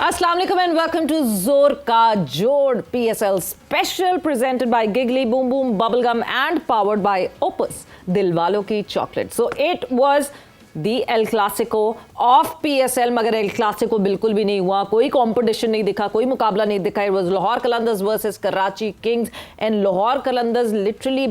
Assalamu alaikum and welcome to Zor Ka Jod PSL special presented by Giggly Boom Boom Bubblegum and powered by Opus Dilwalo Ki Chocolate. So it was the El Clasico of PSL, मगर El Clasico बिल्कुल भी नहीं हुआ, कोई competition नहीं दिखा, कोई मुकाबला नहीं दिखा. It was Lahore Qalandars versus Karachi Kings and Lahore Qalandars literally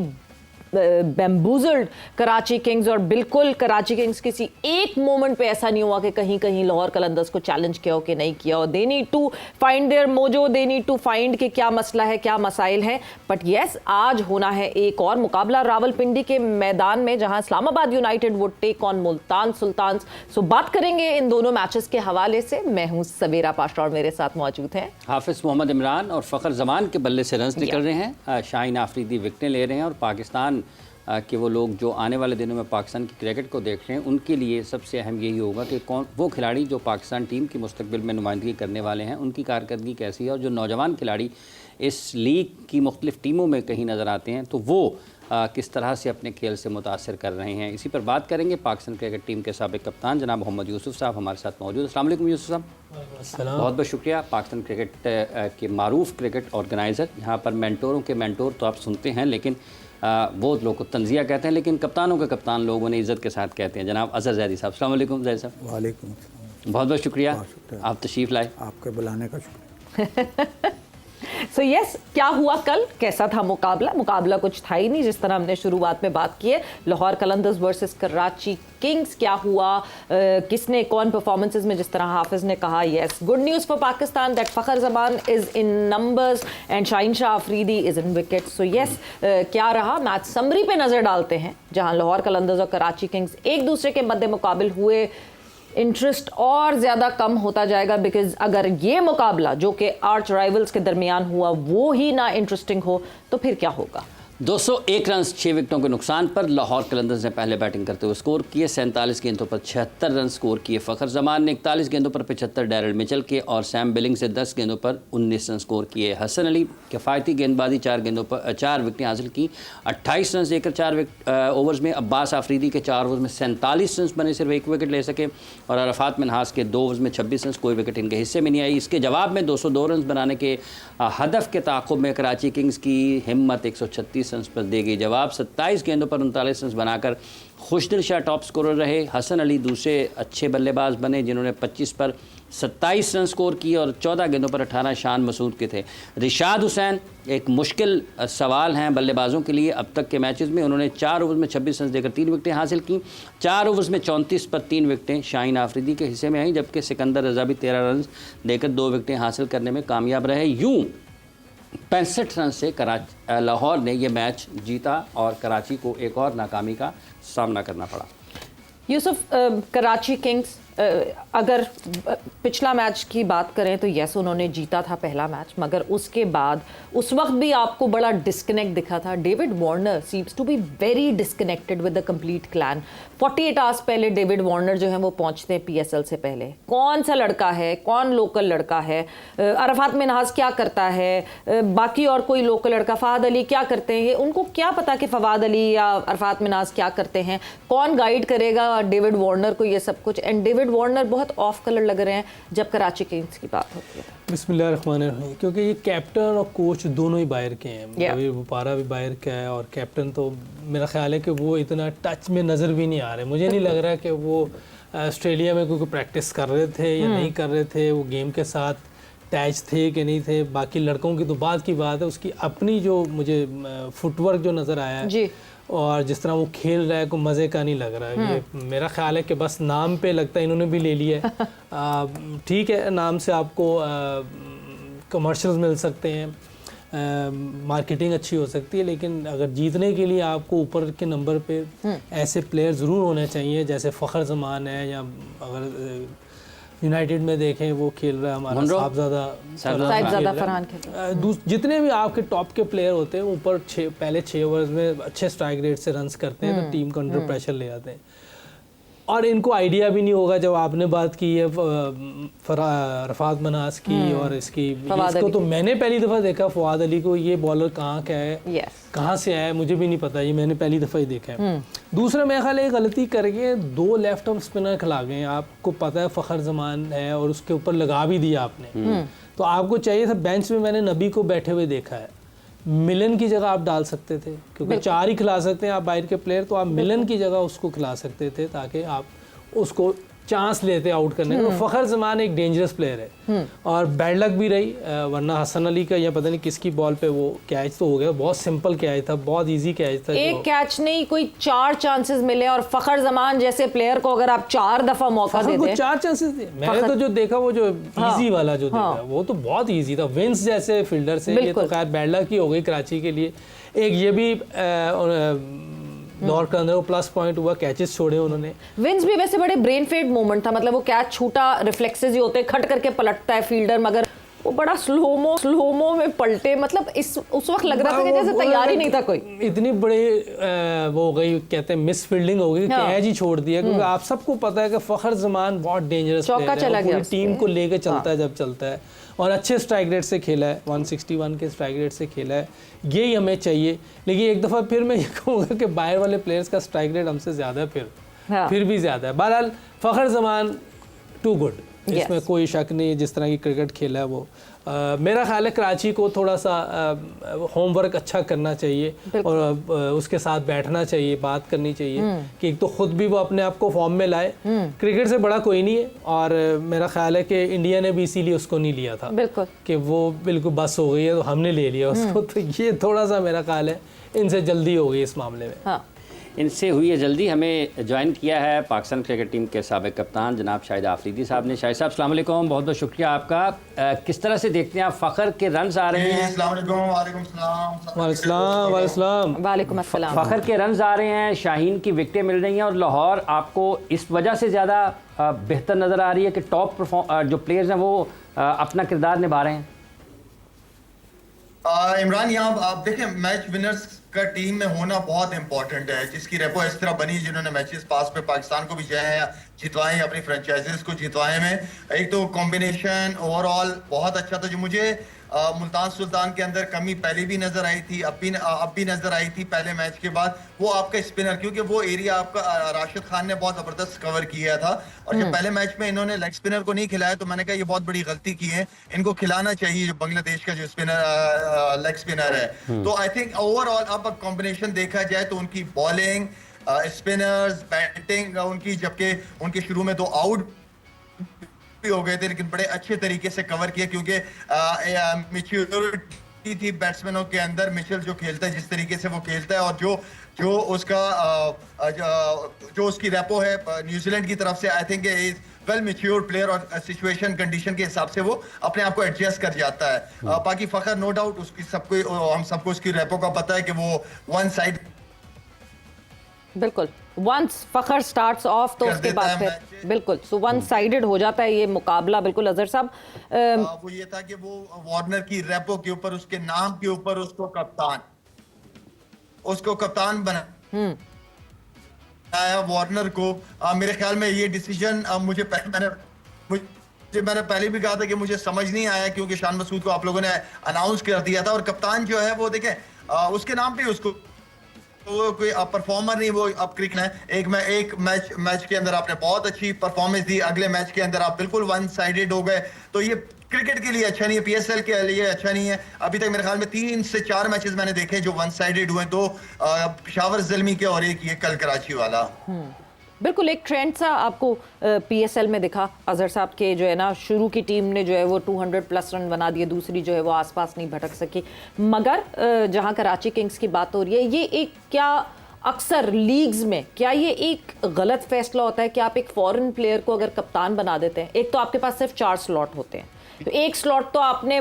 bamboozled Karachi Kings. और बिल्कुल कराची किंग्स किसी एक मोमेंट पे ऐसा नहीं हुआ कि कहीं कहीं लाहौर कलंदर्स को चैलेंज किया हो कि नहीं किया हो. They need to find their mojo, they need to find कि क्या मसला है, क्या मसाइल हैं. बट येस, आज होना है एक और मुकाबला रावलपिंडी के मैदान में जहां Islamabad United would take on Multan Sultans. So बात करेंगे इन दोनों मैचेस के हवाले से. मैं हूं सवेरा पाशा और मेरे साथ मौजूद हैं हाफिज मोहम्मद इमरान और फ़खर जमान के बल्ले से रन्स निकल रहे हैं. शाहीन आफरीदी विकेटें ले रहे हैं और पाकिस्तान कि वो लोग जो आने वाले दिनों में पाकिस्तान की क्रिकेट को देख रहे हैं उनके लिए सबसे अहम यही होगा कि कौन वो खिलाड़ी जो पाकिस्तान टीम की मुस्तकबिल में नुमाइंदगी करने वाले हैं, उनकी कारकर्दगी कैसी है. और जो नौजवान खिलाड़ी इस लीग की मुख्तलिफ टीमों में कहीं नज़र आते हैं तो वो किस तरह से अपने खेल से मुतासर कर रहे हैं. इसी पर बात करेंगे. पाकिस्तान क्रिकेट टीम के साबिक कप्तान जनाब मोहम्मद यूसुफ साहब हमारे साथ मौजूद. अस्सलाम वालेकुम यूसुफ साहब. बहुत बहुत शुक्रिया. पाकिस्तान क्रिकेट के मारूफ क्रिकेट ऑर्गेनाइज़र. यहाँ पर मेंटोरों के मेंटोर तो आप सुनते हैं, लेकिन वो लोग को तंजिया कहते हैं, लेकिन कप्तानों के कप्तान लोग उन्हें इज़्ज़त के साथ कहते हैं. जनाब अज़हर ज़ैदी साहब. अस्सलाम वालेकुम ज़ैदी साहब. वालेकुम. बहुत बहुत शुक्रिया आप तशरीफ़ लाए. आपके बुलाने का शुक्रिया. सो यस, क्या हुआ कल, कैसा था मुकाबला? मुकाबला कुछ था ही नहीं, जिस तरह हमने शुरुआत में बात की है. Lahore Qalandars versus Karachi Kings. क्या हुआ, किसने कौन परफॉर्मेंसेस में, जिस तरह हाफिज ने कहा. Yes, good news for Pakistan that Fakhar Zaman is in numbers and Shaheen Shah Afridi is in wicket. So yes, क्या रहा मैच समरी पे नज़र डालते हैं जहां लाहौर कलंदर्स और कराची किंग्स एक दूसरे के मद्दे मुकाबिल हुए. इंटरेस्ट और ज़्यादा कम होता जाएगा, बिकॉज अगर ये मुकाबला जो कि आर्च राइवल्स के दरमियान हुआ वो ही ना इंटरेस्टिंग हो तो फिर क्या होगा. 201 रन 6 विकेटों के नुकसान पर लाहौर कलंदर्स ने पहले बैटिंग करते हुए स्कोर किए. 47 गेंदों पर 76 रन स्कोर किए. फ़खर जमान ने 41 गेंदों पर 75, डैरल मिचेल के और सैम बिलिंग से 10 गेंदों पर 19 रन स्कोर किए. हसन अली किफ़ायती गेंदबाजी 4 गेंदों पर 4 विकेटें हासिल की. 28 रन देकर 4 ओवर्स में. अब्बास आफरीदी के 4 ओवर्स में 47 रन बने, सिर्फ 1 विकेट ले सके. और अरफात मिनहास के 2 ओवर्स में 26 रन, कोई विकेट इनके हिस्से में नहीं आई. इसके जवाब में 202 रन बनाने के हदफ के ताक़ुब में कराची किंग्स की हिम्मत 136 रन पर दे गई जवाब. 27 गेंदों पर 39 रन बनाकर खुशदिल शाह टॉप स्कोरर रहे. हसन अली दूसरे अच्छे बल्लेबाज बने जिन्होंने 25 पर 27 रन स्कोर किए और 14 गेंदों पर 18 शान मसूद के थे. रिशाद हुसैन एक मुश्किल सवाल हैं बल्लेबाजों के लिए अब तक के मैचेस में. उन्होंने 4 ओवर में 26 रन देकर 3 विकेटें हासिल की. 4 ओवर्स में 34 पर 3 विकेटें शाहीन आफरीदी के हिस्से में आई, जबकि सिकंदर रजा भी 13 रन देकर 2 विकेटें हासिल करने में कामयाब रहे. यूँ 65 रन से लाहौर ने यह मैच जीता और कराची को एक और नाकामी का सामना करना पड़ा. यूसुफ, कराची किंग्स अगर पिछला मैच की बात करें तो यस, उन्होंने जीता था पहला मैच, मगर उसके बाद उस वक्त भी आपको बड़ा डिस्कनेक्ट दिखा था. David Warner seems to be very disconnected with the complete clan. 48 hours पहले डेविड वार्नर जो है वो पहुंचते हैं पीएसएल से पहले. कौन सा लड़का है, कौन लोकल लड़का है, अरफात मिनहास क्या करता है, बाकी और कोई लोकल लड़का, फ़वाद अली क्या करते हैं, उनको क्या पता कि फ़वाद अली या अरफात मिनहास क्या करते हैं. कौन गाइड करेगा डेविड वार्नर को ये सब कुछ. एंड डेविड वार्नर बहुत ऑफ कलर लग रहे हैं जब कराची किंग्स की बात होती है. बिस्मिल्लाहिर्रहमानिर्रहीम. क्योंकि ये कैप्टन और कोच दोनों ही बाहर के हैं. रवि बुपारा भी बाहर का है और कैप्टन तो मेरा ख्याल है कि वो इतना टच में नज़र भी नहीं आ रहे. मुझे नहीं लग रहा कि वो ऑस्ट्रेलिया में कोई प्रैक्टिस कर रहे थे या नहीं कर रहे थे, वो गेम के साथ अटैच थे कि नहीं थे. बाकी लड़कों की तो बात की बात है, उसकी अपनी जो मुझे फुटवर्क जो नज़र आया है जी, और जिस तरह वो खेल रहा है को मज़े का नहीं लग रहा है. ये मेरा ख्याल है कि बस नाम पे लगता है इन्होंने भी ले लिया है. ठीक है, नाम से आपको कमर्शियल्स मिल सकते हैं, मार्केटिंग अच्छी हो सकती है, लेकिन अगर जीतने के लिए आपको ऊपर के नंबर पे ऐसे प्लेयर ज़रूर होने चाहिए जैसे फ़खर जमान है, या अगर यूनाइटेड में देखें वो खेल रहा है हमारा साहिबजादा फरहान खेल. जितने भी आपके टॉप के प्लेयर होते हैं ऊपर पहले 6 ओवर्स में अच्छे स्ट्राइक रेट से रन्स करते हैं तो टीम को अंडर प्रेशर ले आते हैं. और इनको आइडिया भी नहीं होगा। जब आपने बात की है रफ़ात मनास की और इसको तो मैंने पहली दफ़ा देखा फवाद अली को, ये बॉलर कहाँ का है, कहाँ से आया है मुझे भी नहीं पता, ये मैंने पहली दफ़ा ही देखा है। दूसरा मेरे ख्याल है गलती करके 2 लेफ्ट आर्म स्पिनर खिला गए। आपको पता है फ़खर जमान है और उसके ऊपर लगा भी दिया आपने, तो आपको चाहिए था। बेंच में मैंने नबी को बैठे हुए देखा है, मिलन की जगह आप डाल सकते थे, क्योंकि 4 ही खिला सकते हैं आप बाहर के प्लेयर, तो आप मिलन की जगह उसको खिला सकते थे ताकि आप उसको चांस लेते आउट करने का। फ़खर जमान एक डेंजरस प्लेयर है और बैड लक भी रही, वरना हसन अली का या पता नहीं किसकी बॉल पे वो कैच तो हो गया। बहुत सिंपल कैच था, बहुत इजी कैच था। एक कैच नहीं, कोई 4 चांसेस मिले और फ़खर जमान जैसे प्लेयर को अगर आप 4 दफा मौका देते, 4 चांसेस दिए। मैंने तो जो देखा वो जो इजी वाला जो देखा वो तो बहुत इजी था, विंस जैसे फील्डर से। ये तो खैर बैड लक ही हो गई कराची के लिए। एक ये भी दौर के अंदर वो प्लस पॉइंट हुआ, कैचेस छोड़े उन्होंने। विंस भी वैसे बड़े ब्रेन फेड मोमेंट था, मतलब वो कैच छूटा, रिफ्लेक्सेस ही होते, खट करके पलटता है फील्डर, मगर वो बड़ा स्लोमो में पलटे, मतलब उस वक्त लग रहा था कि जैसे तैयार ही नहीं था कोई। इतनी बड़ी वो हो गई, कहते हैं मिस फील्डिंग हो गई, कैच ही छोड़ दिया। क्योंकि आप सबको पता है कि फ़खर जमान बहुत डेंजरस प्लेयर है, पूरी टीम को लेकर चलता है जब चलता है, और अच्छे स्ट्राइक रेट से खेला है, 161 के स्ट्राइक रेट से खेला है, यही हमें चाहिए। लेकिन एक दफ़ा फिर मैं ये कहूँगा कि बाहर वाले प्लेयर्स का स्ट्राइक रेट हमसे ज़्यादा है, फिर भी ज़्यादा है। बहरहाल फ़खर जमान टू गुड, इसमें कोई शक नहीं है। जिस तरह की क्रिकेट खेला है वो, मेरा ख्याल है कराची को थोड़ा सा होमवर्क अच्छा करना चाहिए और उसके साथ बैठना चाहिए, बात करनी चाहिए कि एक तो खुद भी वो अपने आप को फॉर्म में लाए। क्रिकेट से बड़ा कोई नहीं है, और मेरा ख्याल है कि इंडिया ने भी इसीलिए उसको नहीं लिया था कि वो बिल्कुल बस हो गई है तो हमने ले लिया उसको। तो ये थोड़ा सा मेरा ख्याल है इनसे जल्दी हो गई इस मामले में। इनसे हुई है जल्दी। हमें ज्वाइन किया है पाकिस्तान क्रिकेट टीम के साबिक कप्तान जनाब शाहिद आफरीदी साहब ने। शाहिद साहब अस्सलाम वालेकुम, बहुत बहुत शुक्रिया आपका। किस तरह से देखते हैं आप फ़खर के रन्स आ रहे हैं? वालेकुम अस्सलाम। फ़खर के रन्स आ रहे हैं, शाहीन की विकेटें मिल रही हैं, और लाहौर आपको इस वजह से ज़्यादा बेहतर नज़र आ रही है कि टॉप जो प्लेयर्स हैं वो अपना किरदार निभा रहे हैं। इमरान, यहाँ आप देखें, मैच विनर्स का टीम में होना बहुत इंपॉर्टेंट है, जिसकी रेपो इस तरह बनी, जिन्होंने मैचेस पास पे पाकिस्तान को भी जो है जितवाए, अपनी फ्रेंचाइजीज को जितवाए में। एक तो कॉम्बिनेशन ओवरऑल बहुत अच्छा था। जो मुझे मुल्तान सुल्तान के अंदर कमी पहले भी नजर आई थी, अब भी नजर आई थी पहले मैच के बाद, वो आपका स्पिनर, क्योंकि वो एरिया आपका राशिद खान ने बहुत जबरदस्त कवर किया था। और जब पहले मैच में इन्होंने लेग स्पिनर को नहीं खिलाया तो मैंने कहा ये बहुत बड़ी गलती की है, इनको खिलाना चाहिए जो बांग्लादेश का जो स्पिनर लेग स्पिनर है। तो आई थिंक ओवरऑल अब कॉम्बिनेशन देखा जाए तो उनकी बॉलिंग, स्पिनर्स, बैटिंग उनकी, जबकि उनके शुरू में 2 आउट भी हो गए थे लेकिन बड़े अच्छे तरीके से कवर किया, क्योंकि मैच्योरिटी थी बैट्समैनों के अंदर। मिचेल जो खेलता है, जिस तरीके से वो खेलता है, और जो उसका जो उसकी रेपो है न्यूजीलैंड की तरफ से, I think is well mature player, और सिचुएशन कंडीशन के हिसाब से वो अपने आप को एडजस्ट कर जाता है। बाकी फ़खर नो डाउट उसकी हम सबको उसकी रेपो का पता है कि वो वन साइड, बिल्कुल वंस फ़खर स्टार्ट्स ऑफ तो उसके बाद फिर बिल्कुल सो वन साइडेड हो जाता है ये मुकाबला। बिल्कुल अजहर साहब, वो ये था कि वो वार्नर की रेपो के ऊपर, उसके नाम के ऊपर उसको कप्तान बनाया वार्नर को। मेरे ख्याल में ये डिसीजन मैंने पहले भी कहा था कि मुझे समझ नहीं आया, क्योंकि शान मसूद को आप लोगों ने अनाउंस कर दिया था, और कप्तान जो है वो देखें उसके नाम पे उसको, वो कोई परफॉर्मर नहीं, वो अब क्रिकेट है। एक मैच के अंदर आपने बहुत अच्छी परफॉर्मेंस दी, अगले मैच के अंदर आप बिल्कुल वन साइडेड हो गए, तो ये क्रिकेट के लिए अच्छा नहीं है, पीएसएल के लिए अच्छा नहीं है। अभी तक मेरे ख्याल में 3 से 4 मैचेस मैंने देखे जो वन साइडेड हुए, 2 पेशावर ज़ल्मी के और एक ये कल कराची वाला। बिल्कुल एक ट्रेंड सा आपको पीएसएल में दिखा अजहर साहब के, जो है ना शुरू की टीम ने जो है वो 200 प्लस रन बना दिए, दूसरी जो है वो आसपास नहीं भटक सकी। मगर जहां कराची किंग्स की बात हो रही है, ये एक क्या अक्सर लीग्स में क्या ये एक गलत फैसला होता है कि आप एक फॉरेन प्लेयर को अगर कप्तान बना देते हैं? एक तो आपके पास सिर्फ 4 स्लॉट होते हैं, तो एक स्लॉट तो आपने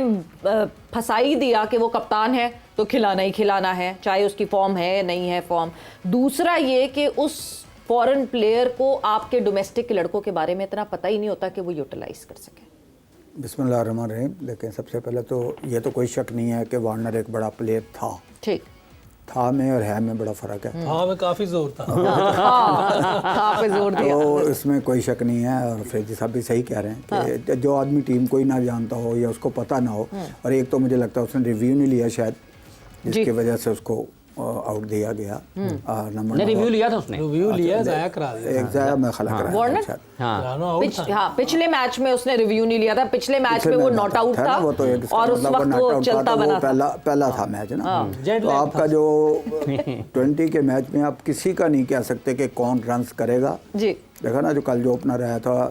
फंसा ही दिया कि वो कप्तान है तो खिलाना ही खिलाना है, चाहे उसकी फॉर्म है नहीं है फॉर्म। दूसरा ये कि उस फॉरेन प्लेयर को आपके डोमेस्टिक लड़कों के बारे में इतना पता ही नहीं होता कि वो यूटिलाइज कर सके। बिस्मिल्लाहिर्रहमानिर्रहीम। लेकिन सबसे पहले तो ये तो कोई शक नहीं है कि वार्नर एक बड़ा प्लेयर था, ठीक, था में और है में बड़ा फ़र्क है। हाँ में काफ़ी जोर था। हाँ पे जोर दिया। तो इसमें कोई शक नहीं है और फरीदी साहब भी सही कह रहे हैं कि जो आदमी टीम को ही ना जानता हो या उसको पता ना हो, और एक तो मुझे लगता है उसने रिव्यू नहीं लिया शायद, जिसकी वजह से उसको आउट दिया गया। नंबर रिव्यू लिया था उसने, रिव्यू लिया, जाया करा दिया। एक जाया मैं खला कराया वार्नर? शायद। हाँ पिछले मैच में उसने रिव्यू नहीं लिया था। पिछले मैच में वो नॉट आउट था वो तो एक और उस वक्त वो चलता बना था। पहला था मैच ना। जेट तो लैग आपका जो 20 के मैच में आप किसी का नहीं कह सकते कि कौन रन्स करेगा। जी देखा ना, जो कल जो ओपनर आया था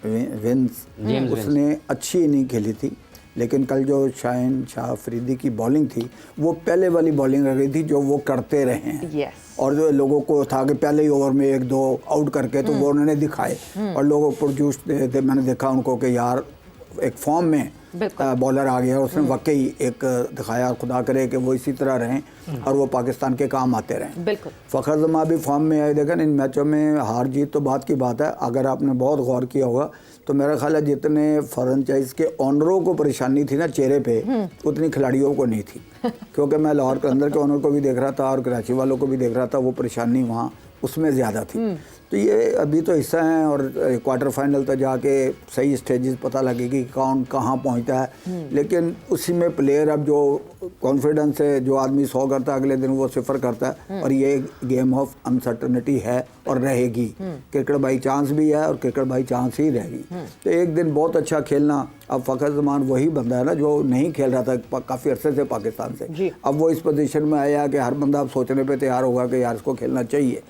विंस, उसने अच्छी इनिंग खेली थी, लेकिन कल जो शाहीन शाह अफरीदी की बॉलिंग थी वो पहले वाली बॉलिंग रह गई थी जो वो करते रहे हैं। यस। और जो लोगों को था कि पहले ही ओवर में 1-2 आउट करके तो वो उन्होंने दिखाए और लोगों को प्रोड्यूस थे। मैंने देखा उनको कि यार एक फॉर्म में बॉलर आ गया, उसने वाकई एक दिखाया। खुदा करे कि वो इसी तरह रहें और वो पाकिस्तान के काम आते रहें। बिल्कुल। फ़खर जमा भी फॉर्म में आए। देखें इन मैचों में हार जीत तो बात की बात है, अगर आपने बहुत गौर किया होगा तो मेरा ख्याल है जितने फ्रेंचाइज के ऑनरों को परेशानी थी ना चेहरे पे, उतनी खिलाड़ियों को नहीं थी। क्योंकि मैं लाहौर कलंदर के ऑनर को भी देख रहा था और कराची वालों को भी देख रहा था, वो परेशानी वहाँ उसमें ज़्यादा थी। तो ये अभी तो हिस्सा है और क्वार्टर फाइनल तक जाके सही स्टेजेस पता लगेगी कौन कहाँ पहुँचता है। लेकिन उसी में प्लेयर अब जो कॉन्फिडेंस है, जो आदमी 100 करता है अगले दिन वो 0 करता है। और ये गेम ऑफ अनसर्टनिटी है और रहेगी। क्रिकेट बाई चांस भी है और क्रिकेट बाई चांस ही रहेगी। तो एक दिन बहुत अच्छा खेलना, अब फ़खर जमान वही बंदा है ना जो नहीं खेल रहा था काफ़ी अरसे से पाकिस्तान से। अब वो इस पोजीशन में आया कि हर बंदा अब सोचने पे तैयार होगा कि यार इसको खेलना चाहिए।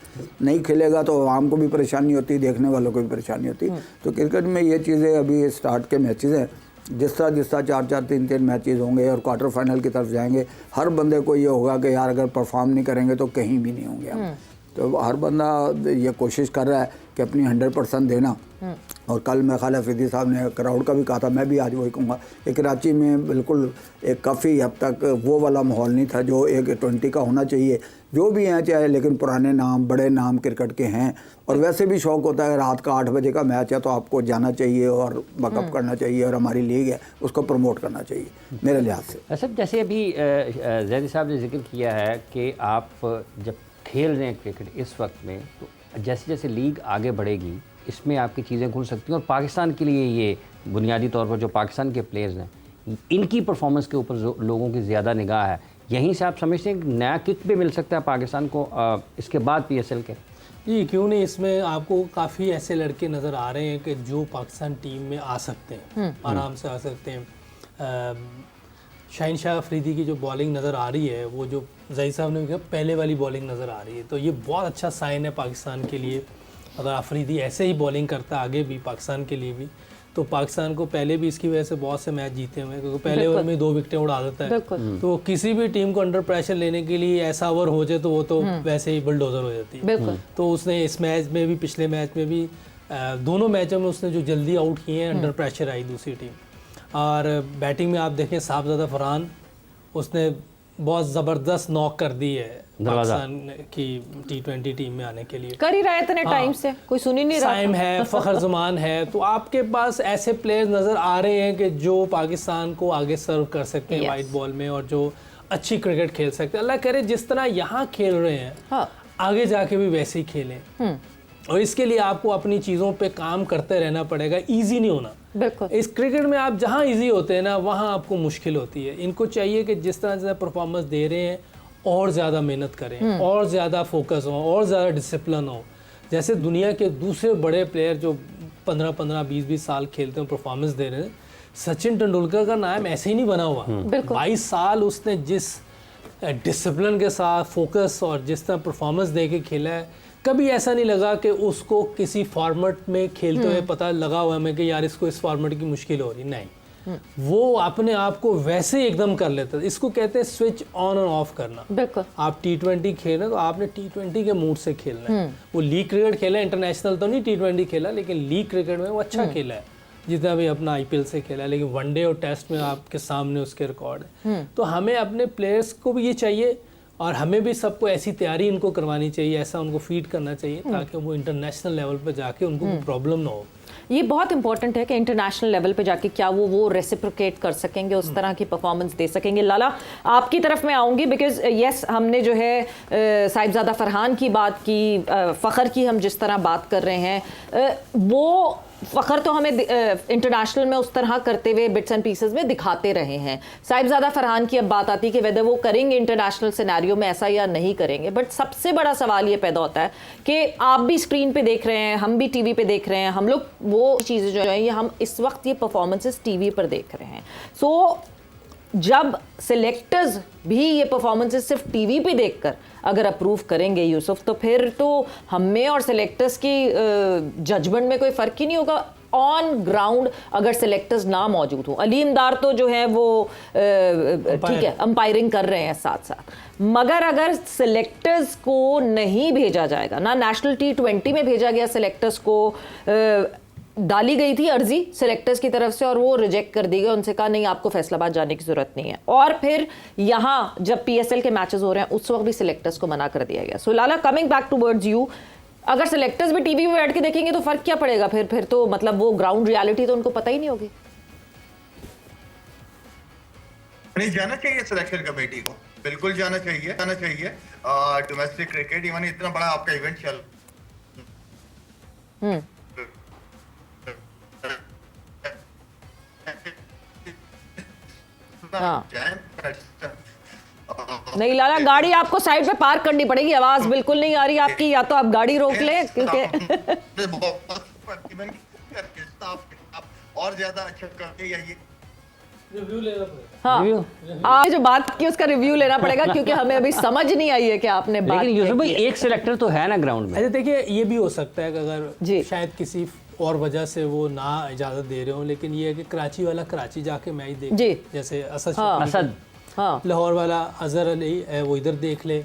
नहीं खेलेगा तो आवाम को भी परेशानी होती, देखने वालों को भी परेशानी होती। तो क्रिकेट में ये चीज़ें अभी स्टार्ट के मैचेस हैं, जिस तरह 4-4 3-3 मैचेस होंगे और क्वार्टर फाइनल की तरफ जाएंगे, हर बंदे को ये होगा कि यार अगर परफॉर्म नहीं करेंगे तो कहीं भी नहीं होंगे हम। तो हर बंदा ये कोशिश कर रहा है कि अपनी 100% देना। और कल मैं ख्याल अफरीदी साहब ने क्राउड का भी कहा था, मैं भी आज वही कहूँगा कि कराची में बिल्कुल एक काफ़ी हद तक वो वाला माहौल नहीं था जो एक 20 का होना चाहिए। जो भी हैं चाहे, लेकिन पुराने नाम बड़े नाम क्रिकेट के हैं। और वैसे भी शौक़ होता है रात का 8 बजे का मैच है तो आपको जाना चाहिए और बकअप करना चाहिए और हमारी लीग है उसको प्रमोट करना चाहिए मेरे लिहाज से। सब जैसे अभी जैदी साहब ने जिक्र किया है कि आप जब खेल रहे हैं क्रिकेट इस वक्त में, तो जैसे जैसे लीग आगे बढ़ेगी इसमें आपकी चीज़ें खुल सकती हैं। और पाकिस्तान के लिए ये बुनियादी तौर पर जो पाकिस्तान के प्लेयर्स हैं इनकी परफॉर्मेंस के ऊपर लोगों की ज़्यादा निगाह है। यहीं से आप समझते हैं कि नया किक भी मिल सकता है पाकिस्तान को इसके बाद PSL के? जी क्यों नहीं, इसमें आपको काफ़ी ऐसे लड़के नज़र आ रहे हैं कि जो पाकिस्तान टीम में आ सकते हैं, आराम से आ सकते हैं। शाहीन शाह अफरीदी की जो बॉलिंग नज़र आ रही है, वो जो ज़ई साहब ने कहा पहले वाली बॉलिंग नज़र आ रही है, तो ये बहुत अच्छा साइन है पाकिस्तान के लिए। अगर अफरीदी ऐसे ही बॉलिंग करता आगे भी पाकिस्तान के लिए भी, तो पाकिस्तान को पहले भी इसकी वजह से बहुत से मैच जीते हुए हैं, क्योंकि पहले ओवर में 2 विकेटें उड़ा देता है। तो किसी भी टीम को अंडर प्रेशर लेने के लिए ऐसा ओवर हो जाए तो वो तो वैसे ही बुलडोजर हो जाती है। तो उसने इस मैच में भी, पिछले मैच में भी, दोनों मैचों में उसने जो जल्दी आउट किए हैं, अंडर प्रेशर आई दूसरी टीम। और बैटिंग में आप देखें साहबजादा फरहान, उसने बहुत ज़बरदस्त नॉक कर दी है पाकिस्तान की T20 टीम में आने के लिए। कर ही रहा है इतने टाइम से, कोई सुन ही नहीं रहा। साइम है, फ़खर जमान है, तो आपके पास ऐसे प्लेयर्स नज़र आ रहे हैं कि जो पाकिस्तान को आगे सर्व कर सकते हैं वाइट बॉल में और जो अच्छी क्रिकेट खेल सकते हैं। अल्लाह करे जिस तरह यहाँ खेल रहे हैं आगे जाके भी वैसे ही खेलें। और इसके लिए आपको अपनी चीज़ों पे काम करते रहना पड़ेगा, इजी नहीं होना। बिल्कुल। इस क्रिकेट में आप जहाँ इजी होते हैं ना वहाँ आपको मुश्किल होती है। इनको चाहिए कि जिस तरह से परफॉर्मेंस दे रहे हैं और ज़्यादा मेहनत करें, और ज़्यादा फोकस हो, और ज़्यादा डिसिप्लिन हो। जैसे दुनिया के दूसरे बड़े प्लेयर जो 15-15, 20-20 साल खेलते हैं, परफॉर्मेंस दे रहे हैं। सचिन तेंदुलकर का नाम ऐसे ही नहीं बना हुआ। 22 साल उसने जिस डिसिप्लिन के साथ फोकस और जिस तरह परफॉर्मेंस दे के खेला है, कभी ऐसा नहीं लगा कि उसको किसी फॉर्मेट में खेलते हुए पता लगा हुआ हमें कि यार इसको इस फॉर्मेट की मुश्किल हो रही। नहीं, वो अपने आप को वैसे ही एकदम कर लेता है। इसको कहते हैं स्विच ऑन और ऑफ करना। बिल्कुल। आप T20 खेल रहे हैं तो आपने T20 के मूड से खेलना है। वो लीग क्रिकेट खेला, इंटरनेशनल तो नहीं T20 खेला, लेकिन लीग क्रिकेट में वो अच्छा खेला है जितना भी अपना IPL से खेला है। लेकिन वनडे और टेस्ट में आपके सामने उसके रिकॉर्ड है। तो हमें अपने प्लेयर्स को भी ये चाहिए और हमें भी सबको ऐसी तैयारी इनको करवानी चाहिए, ऐसा उनको फीड करना चाहिए ताकि वो इंटरनेशनल लेवल पर जाके उनको प्रॉब्लम ना हो। ये बहुत इंपॉर्टेंट है कि इंटरनेशनल लेवल पे जाके क्या वो रेसिप्रोकेट कर सकेंगे, उस तरह की परफॉर्मेंस दे सकेंगे। लाला, आपकी तरफ मैं आऊँगी बिकॉज यस, हमने जो है साहिबजादा फरहान की बात की, फ़खर की हम जिस तरह बात कर रहे हैं, वो फ़खर तो हमें इंटरनेशनल में उस तरह करते हुए बिट्स एंड पीसेस में दिखाते रहे हैं। साहिबजादा फरहान की अब बात आती है कि वेदर वो करेंगे इंटरनेशनल सिनेरियो में ऐसा या नहीं करेंगे। बट सबसे बड़ा सवाल ये पैदा होता है कि आप भी स्क्रीन पे देख रहे हैं, हम भी टीवी पे देख रहे हैं, हम लोग वो चीज़ें जो है ये हम इस वक्त ये परफॉर्मेंसेस टीवी पर देख रहे हैं। सो जब सिलेक्टर्स भी ये परफॉर्मेंसेस सिर्फ टीवी पे देखकर अगर अप्रूव करेंगे यूसुफ, तो फिर तो हम में और सिलेक्टर्स की जजमेंट में कोई फ़र्क ही नहीं होगा। ऑन ग्राउंड अगर सिलेक्टर्स ना मौजूद हों, अलीम दार तो जो है वो ठीक है अंपायरिंग कर रहे हैं साथ साथ, मगर अगर सिलेक्टर्स को नहीं भेजा जाएगा ना, नेशनल T20 में भेजा गया सिलेक्टर्स को, डाली गई थी अर्जी सिलेक्टर्स की तरफ से और वो रिजेक्ट कर दी गई, उनसे कहा नहीं आपको फैसलाबाद जाने की जरूरत नहीं है। और फिर यहाँ जब PSL के मैचेस हो रहे हैं उस वक्त भी सिलेक्टर्स को मना कर दिया गया। सो लाला, कमिंग बैक टुवर्ड्स यू, अगर सिलेक्टर्स भी टीवी में बैठ के देखेंगे तो फर्क क्या पड़ेगा? फिर तो मतलब वो ग्राउंड रियलिटी तो उनको पता ही नहीं होगी। नहीं जाना चाहिए सिलेक्शन कमेटी को, बिल्कुल जाना चाहिए, जाना चाहिए। डोमेस्टिक क्रिकेट इवन इतना बड़ा आपका इवेंट चल हाँ। नहीं लाला, गाड़ी आपको साइड पे पार्क करनी पड़ेगी, आवाज बिल्कुल नहीं आ रही आपकी, या तो आप गाड़ी रोक लें क्योंकि और ज्यादा अच्छा करके या ये रिव्यू लेना पड़ेगा। हाँ, आज जो बात की उसका रिव्यू लेना पड़ेगा क्योंकि हमें अभी समझ नहीं आई है कि आपने बात लेकिन यूसुफ भाई की है। एक सिलेक्टर तो है ना ग्राउंड में। अच्छा देखिए, ये भी हो सकता है कि जी। अगर शायद किसी और वजह से वो ना इजाज़त दे रहे हो, लेकिन ये है कि कराची वाला कराची जाके मैच देख, जी। जैसे असद हाँ। शफीक, असद, हाँ, लाहौर वाला अजहर अली वो इधर देख ले,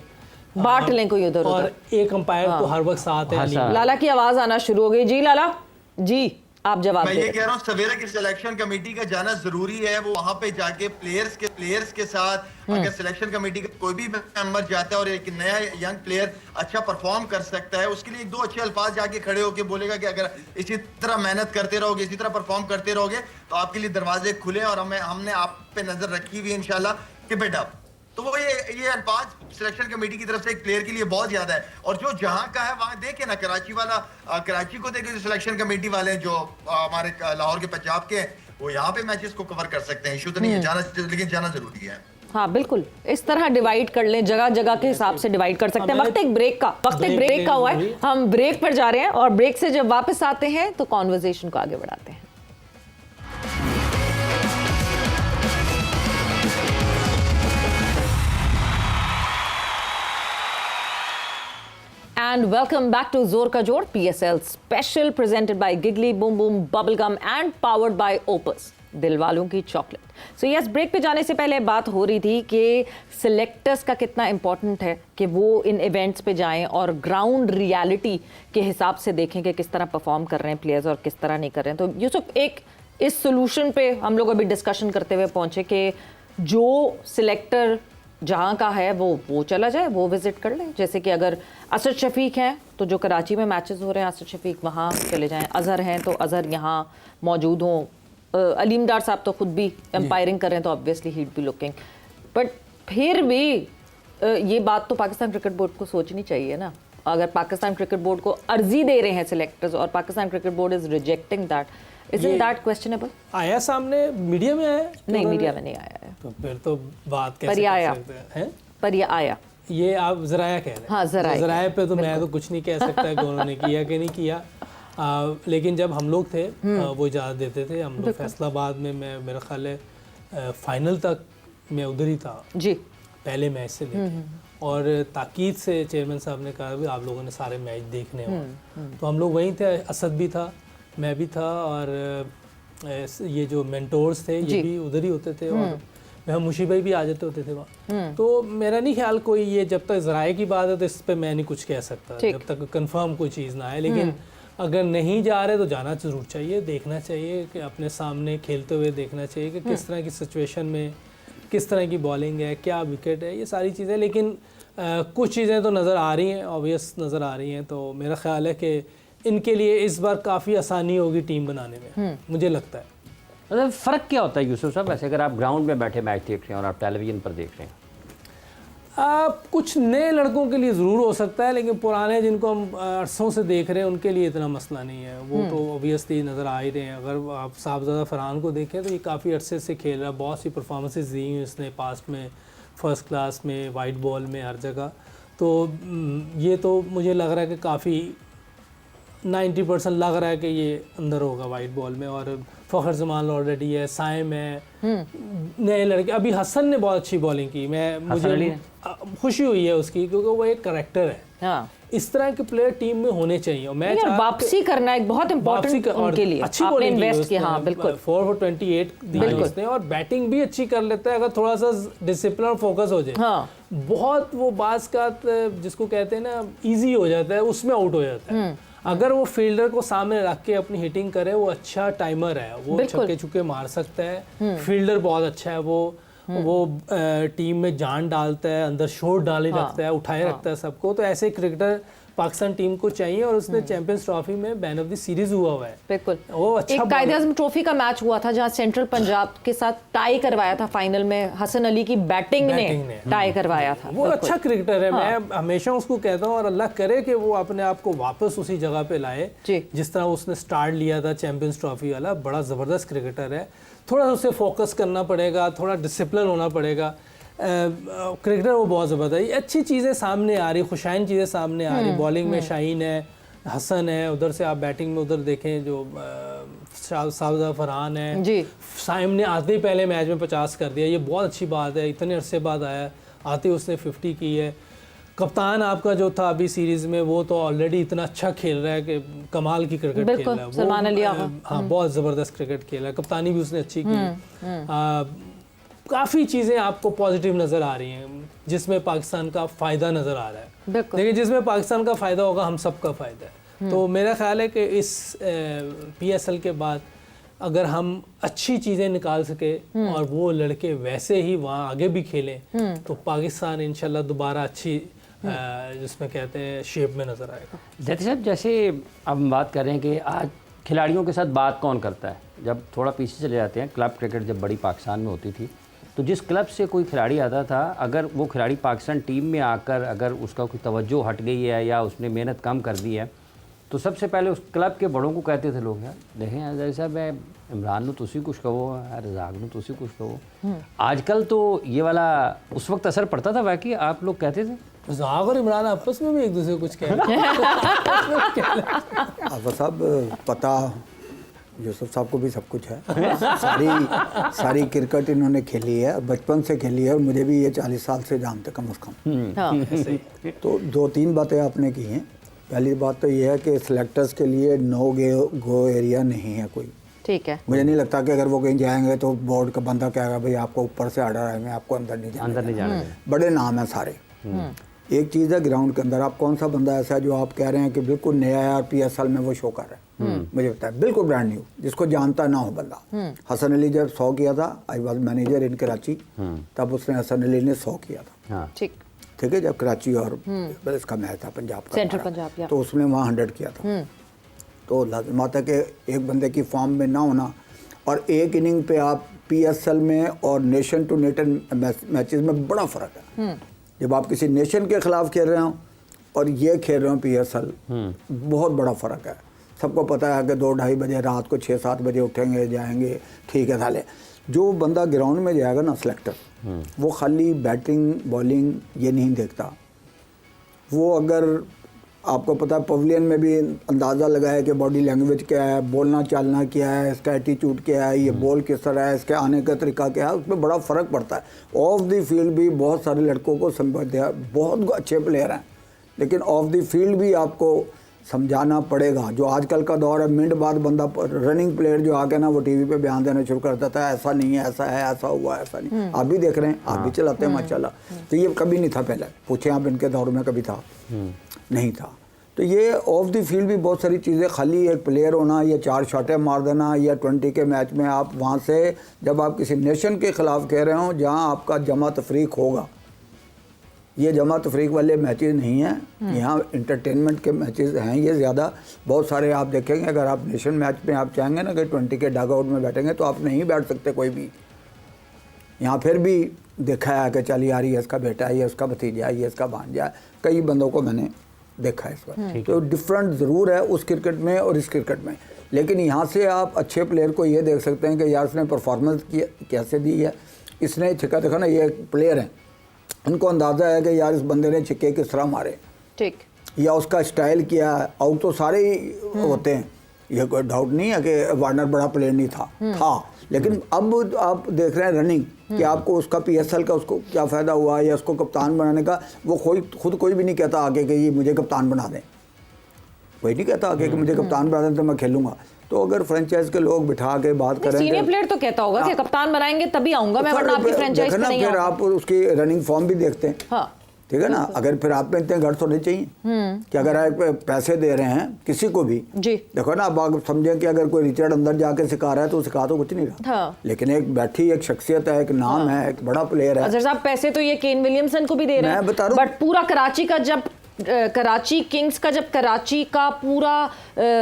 बांट लें कोई उधर और उधर। एक अंपायर तो हर वक्त साथ है। हाँ, अली। साथ। लाला की आवाज आना शुरू हो गई। जी लाला जी, आप जवाब मैं दे ये रहे कह रहा हूँ सवेरा की सिलेक्शन कमेटी का जाना जरूरी है। वो वहां पे जाके प्लेयर्स के साथ अगर सिलेक्शन कमेटी का कोई भी मेंबर जाता है और एक नया यंग प्लेयर अच्छा परफॉर्म कर सकता है, उसके लिए एक दो अच्छे अल्फाज जाके खड़े होके बोलेगा कि अगर इसी तरह मेहनत करते रहोगे, इसी तरह परफॉर्म करते रहोगे तो आपके लिए दरवाजे खुले और हमने आप पे नजर रखी हुई है इंशाल्लाह, कीप इट अप। तो वो ये अल्फाज सिलेक्शन कमेटी की तरफ से एक प्लेयर के लिए बहुत ज्यादा है। और जो जहां का है वहां देखे ना, कराची वाला कराची को देखे, जो सिलेक्शन कमेटी वाले हैं जो हमारे लाहौर के पंजाब के, वो यहाँ पे मैचेस को कवर कर सकते हैं। इशू तो नहीं है जाना, लेकिन जाना जरूरी है। हाँ बिल्कुल, इस तरह डिवाइड कर लें, जगह जगह के हिसाब से डिवाइड कर सकते हैं। वक्त एक ब्रेक का हुआ है, हम ब्रेक पर जा रहे हैं और ब्रेक से जब वापस आते हैं तो कॉन्वर्सेशन को आगे बढ़ाते हैं। And welcome back to Zor Ka Jod, PSL special presented by Giggly Boom Boom Bubblegum and powered by Opus, दिल वालों की चॉकलेट। सो यस, ब्रेक पे जाने से पहले बात हो रही थी कि सिलेक्टर्स का कितना इम्पोर्टेंट है कि वो इन इवेंट्स पे जाएं और ग्राउंड रियलिटी के हिसाब से देखें कि किस तरह परफॉर्म कर रहे हैं प्लेयर्स और किस तरह नहीं कर रहे हैं। तो यूसुफ, एक इस सोल्यूशन पे हम लोग अभी डिस्कशन करते हुए पहुंचे कि जो सिलेक्टर जहाँ का है वो चला जाए, वो विजिट कर ले। जैसे कि अगर असद शफीक हैं तो जो कराची में मैचेस हो रहे हैं असद शफीक वहाँ चले जाएं, अजहर हैं तो अजहर यहाँ मौजूद हों, अलीम डार साहब तो खुद भी एम्पायरिंग कर रहे हैं तो obviously he be looking. But फिर भी ये बात तो पाकिस्तान क्रिकेट बोर्ड को सोचनी चाहिए ना। अगर पाकिस्तान क्रिकेट बोर्ड को अर्जी दे रहे हैं सिलेक्टर्स और Pakistan cricket board is rejecting that, Isn't that questionable? आया सामने, मीडिया में आया? नहीं, मीडिया में नहीं आया है। तो फिर तो बात कैसे पर ये आया। कर सकते हैं? पर ये आया। ये आप ज़राया कह रहे हैं। हाँ, ज़राया। ज़राया पे तो मैं तो कुछ नहीं कह सकता कि उन्होंने किया कि नहीं किया। लेकिन जब हम लोग थे वो इजाज़त देते थे, हम लोग फैसलाबाद में, मैं मेरा ख्याल है फाइनल तक मैं उधर ही था जी, पहले मैच से लेके, और ताकीद से चेयरमैन साहब ने कहा भी आप लोगों ने सारे मैच देखने हो। तो हम लोग वहीं थे, असद भी था, मैं भी था, और ये जो मेंटोर्स थे ये भी उधर ही होते थे, और मैं मुशी भाई भी आ जाते होते थे वहाँ। तो मेरा नहीं ख्याल कोई, ये जब तक ज़राए की बात है तो इस पर मैं नहीं कुछ कह सकता जब तक कंफर्म कोई चीज़ ना आए। लेकिन अगर नहीं जा रहे तो जाना ज़रूर चाहिए, देखना चाहिए कि अपने सामने खेलते हुए देखना चाहिए कि किस तरह की सिचुएशन में किस तरह की बॉलिंग है, क्या विकेट है, ये सारी चीज़ें। लेकिन कुछ चीज़ें तो नज़र आ रही हैं, ऑब्वियस नज़र आ रही हैं। तो मेरा ख्याल है कि इनके लिए इस बार काफ़ी आसानी होगी टीम बनाने में, मुझे लगता है। मतलब फ़र्क क्या होता है यूसुफ साहब, वैसे अगर आप ग्राउंड में बैठे मैच देख रहे हैं और आप टेलीविज़न पर देख रहे हैं? कुछ नए लड़कों के लिए ज़रूर हो सकता है, लेकिन पुराने जिनको हम अरसों से देख रहे हैं उनके लिए इतना मसला नहीं है। वो तो ऑब्वियसली नज़र आ ही रहे हैं। अगर आप साहबजादा फरहान को देखें तो ये काफ़ी अरसे से खेल रहा है, बहुत सी परफॉर्मेंसेस दी हुई इसने पास्ट में, फर्स्ट क्लास में, वाइट बॉल में, हर जगह। तो ये तो मुझे लग रहा है कि काफ़ी 90% लग रहा है कि ये अंदर होगा वाइट बॉल में। और फ़खर जमान ऑलरेडी है, साइम है, नए लड़के। अभी हसन ने बहुत अच्छी बॉलिंग की, मुझे खुशी हुई है उसकी, क्योंकि वो एक करैक्टर है। हाँ। इस तरह के प्लेयर टीम में होने चाहिए। और मैच वापसी करना एक बहुत इंपॉर्टेंट उनके लिए, अच्छी आपने बॉलिंग इन्वेस्ट किया। हाँ, बिल्कुल 4 for 28 दी उसने, और बैटिंग भी अच्छी कर लेता है अगर थोड़ा सा डिसिप्लिन और फोकस हो जाए। हाँ। बहुत वो बास का जिसको कहते हैं ना इजी हो जाता है, उसमें आउट हो जाता है। अगर वो फील्डर को सामने रख के अपनी हिटिंग करे, वो अच्छा टाइमर है, वो छक्के चुक्के मार सकता है। फील्डर बहुत अच्छा है, वो टीम में जान डालता है, अंदर शोर डाले रखता है, उठाए रखता है सबको। तो ऐसे क्रिकेटर पाकिस्तान टीम को चाहिए, और उसने चैंपियंस ट्रॉफी में मैन ऑफ द सीरीज हुआ है। बिल्कुल। वो अच्छा एक कायद-ए-आज़म ट्रॉफी का मैच हुआ था जहां सेंट्रल पंजाब के साथ टाई करवाया था फाइनल में, हसन अली की बैटिंग ने टाई करवाया था। वो अच्छा क्रिकेटर है। मैं हमेशा उसको कहता हूँ, और अल्लाह करे कि वो अपने आप को वापस उसी जगह पे लाए जिस तरह उसने स्टार्ट लिया था चैंपियंस ट्रॉफी वाला। बड़ा ज़बरदस्त क्रिकेटर है। थोड़ा उसे फोकस करना पड़ेगा, थोड़ा डिसिप्लिन होना पड़ेगा। क्रिकेटर वो बहुत ज़बरदस्त है। अच्छी चीज़ें सामने आ रही, खुशाइन चीज़ें सामने आ रही। बॉलिंग में शाहीन है, हसन है, उधर से आप बैटिंग में उधर देखें जो साहबजादा फरहान है जी। साइम ने आते ही पहले मैच में 50 कर दिया, ये बहुत अच्छी बात है। इतने अरसे बाद आया, आते उसने 50 की है। कप्तान आपका जो था अभी सीरीज़ में, वो तो ऑलरेडी इतना अच्छा खेल रहा है कि कमाल की क्रिकेट खेल रहा है। सलमान अली आगा। हाँ, बहुत ज़बरदस्त क्रिकेट खेल रहा है। कप्तानी भी उसने अच्छी की। काफ़ी चीज़ें आपको पॉजिटिव नज़र आ रही हैं जिसमें पाकिस्तान का फ़ायदा नज़र आ रहा है। लेकिन जिसमें पाकिस्तान का फ़ायदा होगा, हम सबका फ़ायदा है। तो मेरा ख्याल है कि इस PSL के बाद अगर हम अच्छी चीज़ें निकाल सके और वो लड़के वैसे ही वहाँ आगे भी खेलें, तो पाकिस्तान इंशाल्लाह दोबारा अच्छी जिसमें कहते हैं शेप में नज़र आएगा। जैसे साहब, जैसे अब हम बात कर रहे हैं कि आज खिलाड़ियों के साथ बात कौन करता है। जब थोड़ा पीछे चले जाते हैं, क्लब क्रिकेट जब बड़ी पाकिस्तान में होती थी, तो जिस क्लब से कोई खिलाड़ी आता था, अगर वो खिलाड़ी पाकिस्तान टीम में आकर अगर उसका कोई तवज्जो हट गई है या उसने मेहनत कम कर दी है, तो सबसे पहले उस क्लब के बड़ों को कहते थे लोग, यार देखें यार साहब, इमरान तुसी कुछ कहो, रज़ाक तुसी कुछ कहो। आजकल तो ये वाला उस वक्त असर पड़ता था, बाकी आप लोग कहते थे रज़ाक और इमरान आपस में भी एक दूसरे को कुछ कह रहे अब साहब पता यूसुफ साहब को भी सब कुछ है। सारी क्रिकेट इन्होंने खेली है, बचपन से खेली है, और मुझे भी ये 40 साल से जानते कम से कम। तो 2-3 बातें आपने की हैं। पहली बात तो ये है कि सिलेक्टर्स के लिए नो गो एरिया नहीं है कोई। ठीक है। मुझे नहीं लगता कि अगर वो कहीं जाएंगे तो बोर्ड का बंदा कहेगा भाई आपको ऊपर से ऑर्डर आएंगे, आपको अंदर नहीं जाना। बड़े नाम है सारे। एक चीज़ है ग्राउंड के अंदर, आप कौन सा बंदा ऐसा है जो आप कह रहे हैं कि बिल्कुल नया है और PSL में वो शो कर रहा है। मुझे पता है बिल्कुल ब्रांड न्यू, जिसको जानता ना हो बंदा। हसन अली जब 100 किया था, आई वॉज मैनेजर इन कराची, तब उसने हसन अली ने 100 किया था। ठीक है, जब कराची और इसका मैच था पंजाब का, सेंट्रल पंजाब, तो उसने वहाँ 100 किया था। तो लाजिमात है कि एक बंदे की फॉर्म में ना होना, और एक इनिंग पे आप PSL में और नेशन टू नेशन मैचेस में बड़ा फ़र्क है। जब आप किसी नेशन के ख़िलाफ़ खेल रहे हो और ये खेल रहे हो PSL, बहुत बड़ा फ़र्क है। सबको पता है कि 2-2:30 बजे रात को 6-7 बजे उठेंगे, जाएंगे, ठीक है साले। जो बंदा ग्राउंड में जाएगा ना सिलेक्टर, वो खाली बैटिंग बॉलिंग ये नहीं देखता। वो अगर आपको पता है पवेलियन में भी अंदाज़ा लगाया कि बॉडी लैंग्वेज क्या है, बोलना चालना क्या है, इसका एटीट्यूड क्या है, ये बॉल किस तरह है, इसके आने का तरीका क्या है, उसमें बड़ा फ़र्क पड़ता है। ऑफ द फील्ड भी बहुत सारे लड़कों को समझ दिया, बहुत अच्छे प्लेयर हैं, लेकिन ऑफ द फील्ड भी आपको समझाना पड़ेगा। जो आजकल का दौर है, मिनट बाद बंदा रनिंग प्लेयर जो आके ना वो टीवी पे बयान देना शुरू कर देता है, ऐसा नहीं है, ऐसा है, ऐसा हुआ, ऐसा नहीं। आप भी देख रहे हैं, आप भी चलाते हैं माशाल्लाह। तो ये कभी नहीं था पहले, पूछे आप इनके दौर में कभी था? नहीं था। तो ये ऑफ द फील्ड भी बहुत सारी चीज़ें, खाली एक प्लेयर होना या 4 शॉटें मार देना या 20 के मैच में आप वहाँ से, जब आप किसी नेशन के ख़िलाफ़ कह रहे हो जहाँ आपका जमा तफरीक होगा, ये जमा तफरीक वाले मैचेस नहीं हैं, यहाँ इंटरटेनमेंट के मैचेस हैं ये ज़्यादा। बहुत सारे आप देखेंगे, अगर आप नेशन मैच में आप चाहेंगे ना कि 20 के डग आउट में बैठेंगे तो आप नहीं बैठ सकते कोई भी। यहाँ फिर भी देखा है कि चल यार ये इसका बेटा है, ये उसका भतीजा है, ये इसका भांजा है, कई बंदों को मैंने देखा है इस बार। तो डिफरेंट ज़रूर है उस क्रिकेट में और इस क्रिकेट में, लेकिन यहाँ से आप अच्छे प्लेयर को ये देख सकते हैं कि यार उसने परफॉर्मेंस कैसे दी है। इसने छिक्का देखा ना, ये प्लेयर हैं, उनको अंदाज़ा है कि यार इस बंदे ने छिक्के किस तरह मारे, ठीक, या उसका स्टाइल किया। आउट तो सारे ही होते हैं, ये कोई डाउट नहीं है कि वार्नर बड़ा प्लेयर नहीं था, लेकिन अब आप देख रहे हैं रनिंग कि आपको उसका PSL का उसको क्या फ़ायदा हुआ या उसको कप्तान बनाने का। वो खुद कोई भी नहीं कहता आगे कि ये मुझे कप्तान बना दें, कोई नहीं कहता आगे कि मुझे कप्तान बना दें तो मैं खेलूंगा। तो अगर फ्रेंचाइज के लोग बिठा के बात करें, सीनियर प्लेयर तो कहता होगा कि कप्तान बनाएंगे तभी आऊंगा मैं, वरना आपकी फ्रेंचाइज में नहीं फिर आऊंगा। आप उसकी रनिंग फॉर्म भी देखते हैं, हाँ, ठीक है ना। अगर फिर आप में इतने गट्स होने चाहिए कि अगर आप पैसे दे रहे हैं किसी को भी जी, देखो ना, अब आप समझें कि अगर कोई रिचर्ड अंदर जाके सिखा रहा है तो सिखा तो कुछ नहीं रहा, हाँ, लेकिन एक बैठी एक शख्सियत है, एक नाम है, एक बड़ा प्लेयर है। अजहर साहब पैसे तो ये केन विलियमसन को भी दे रहे हैं, मैं बता रहा हूं। बट पूरा कराची का जब कराची किंग्स का जब कराची का पूरा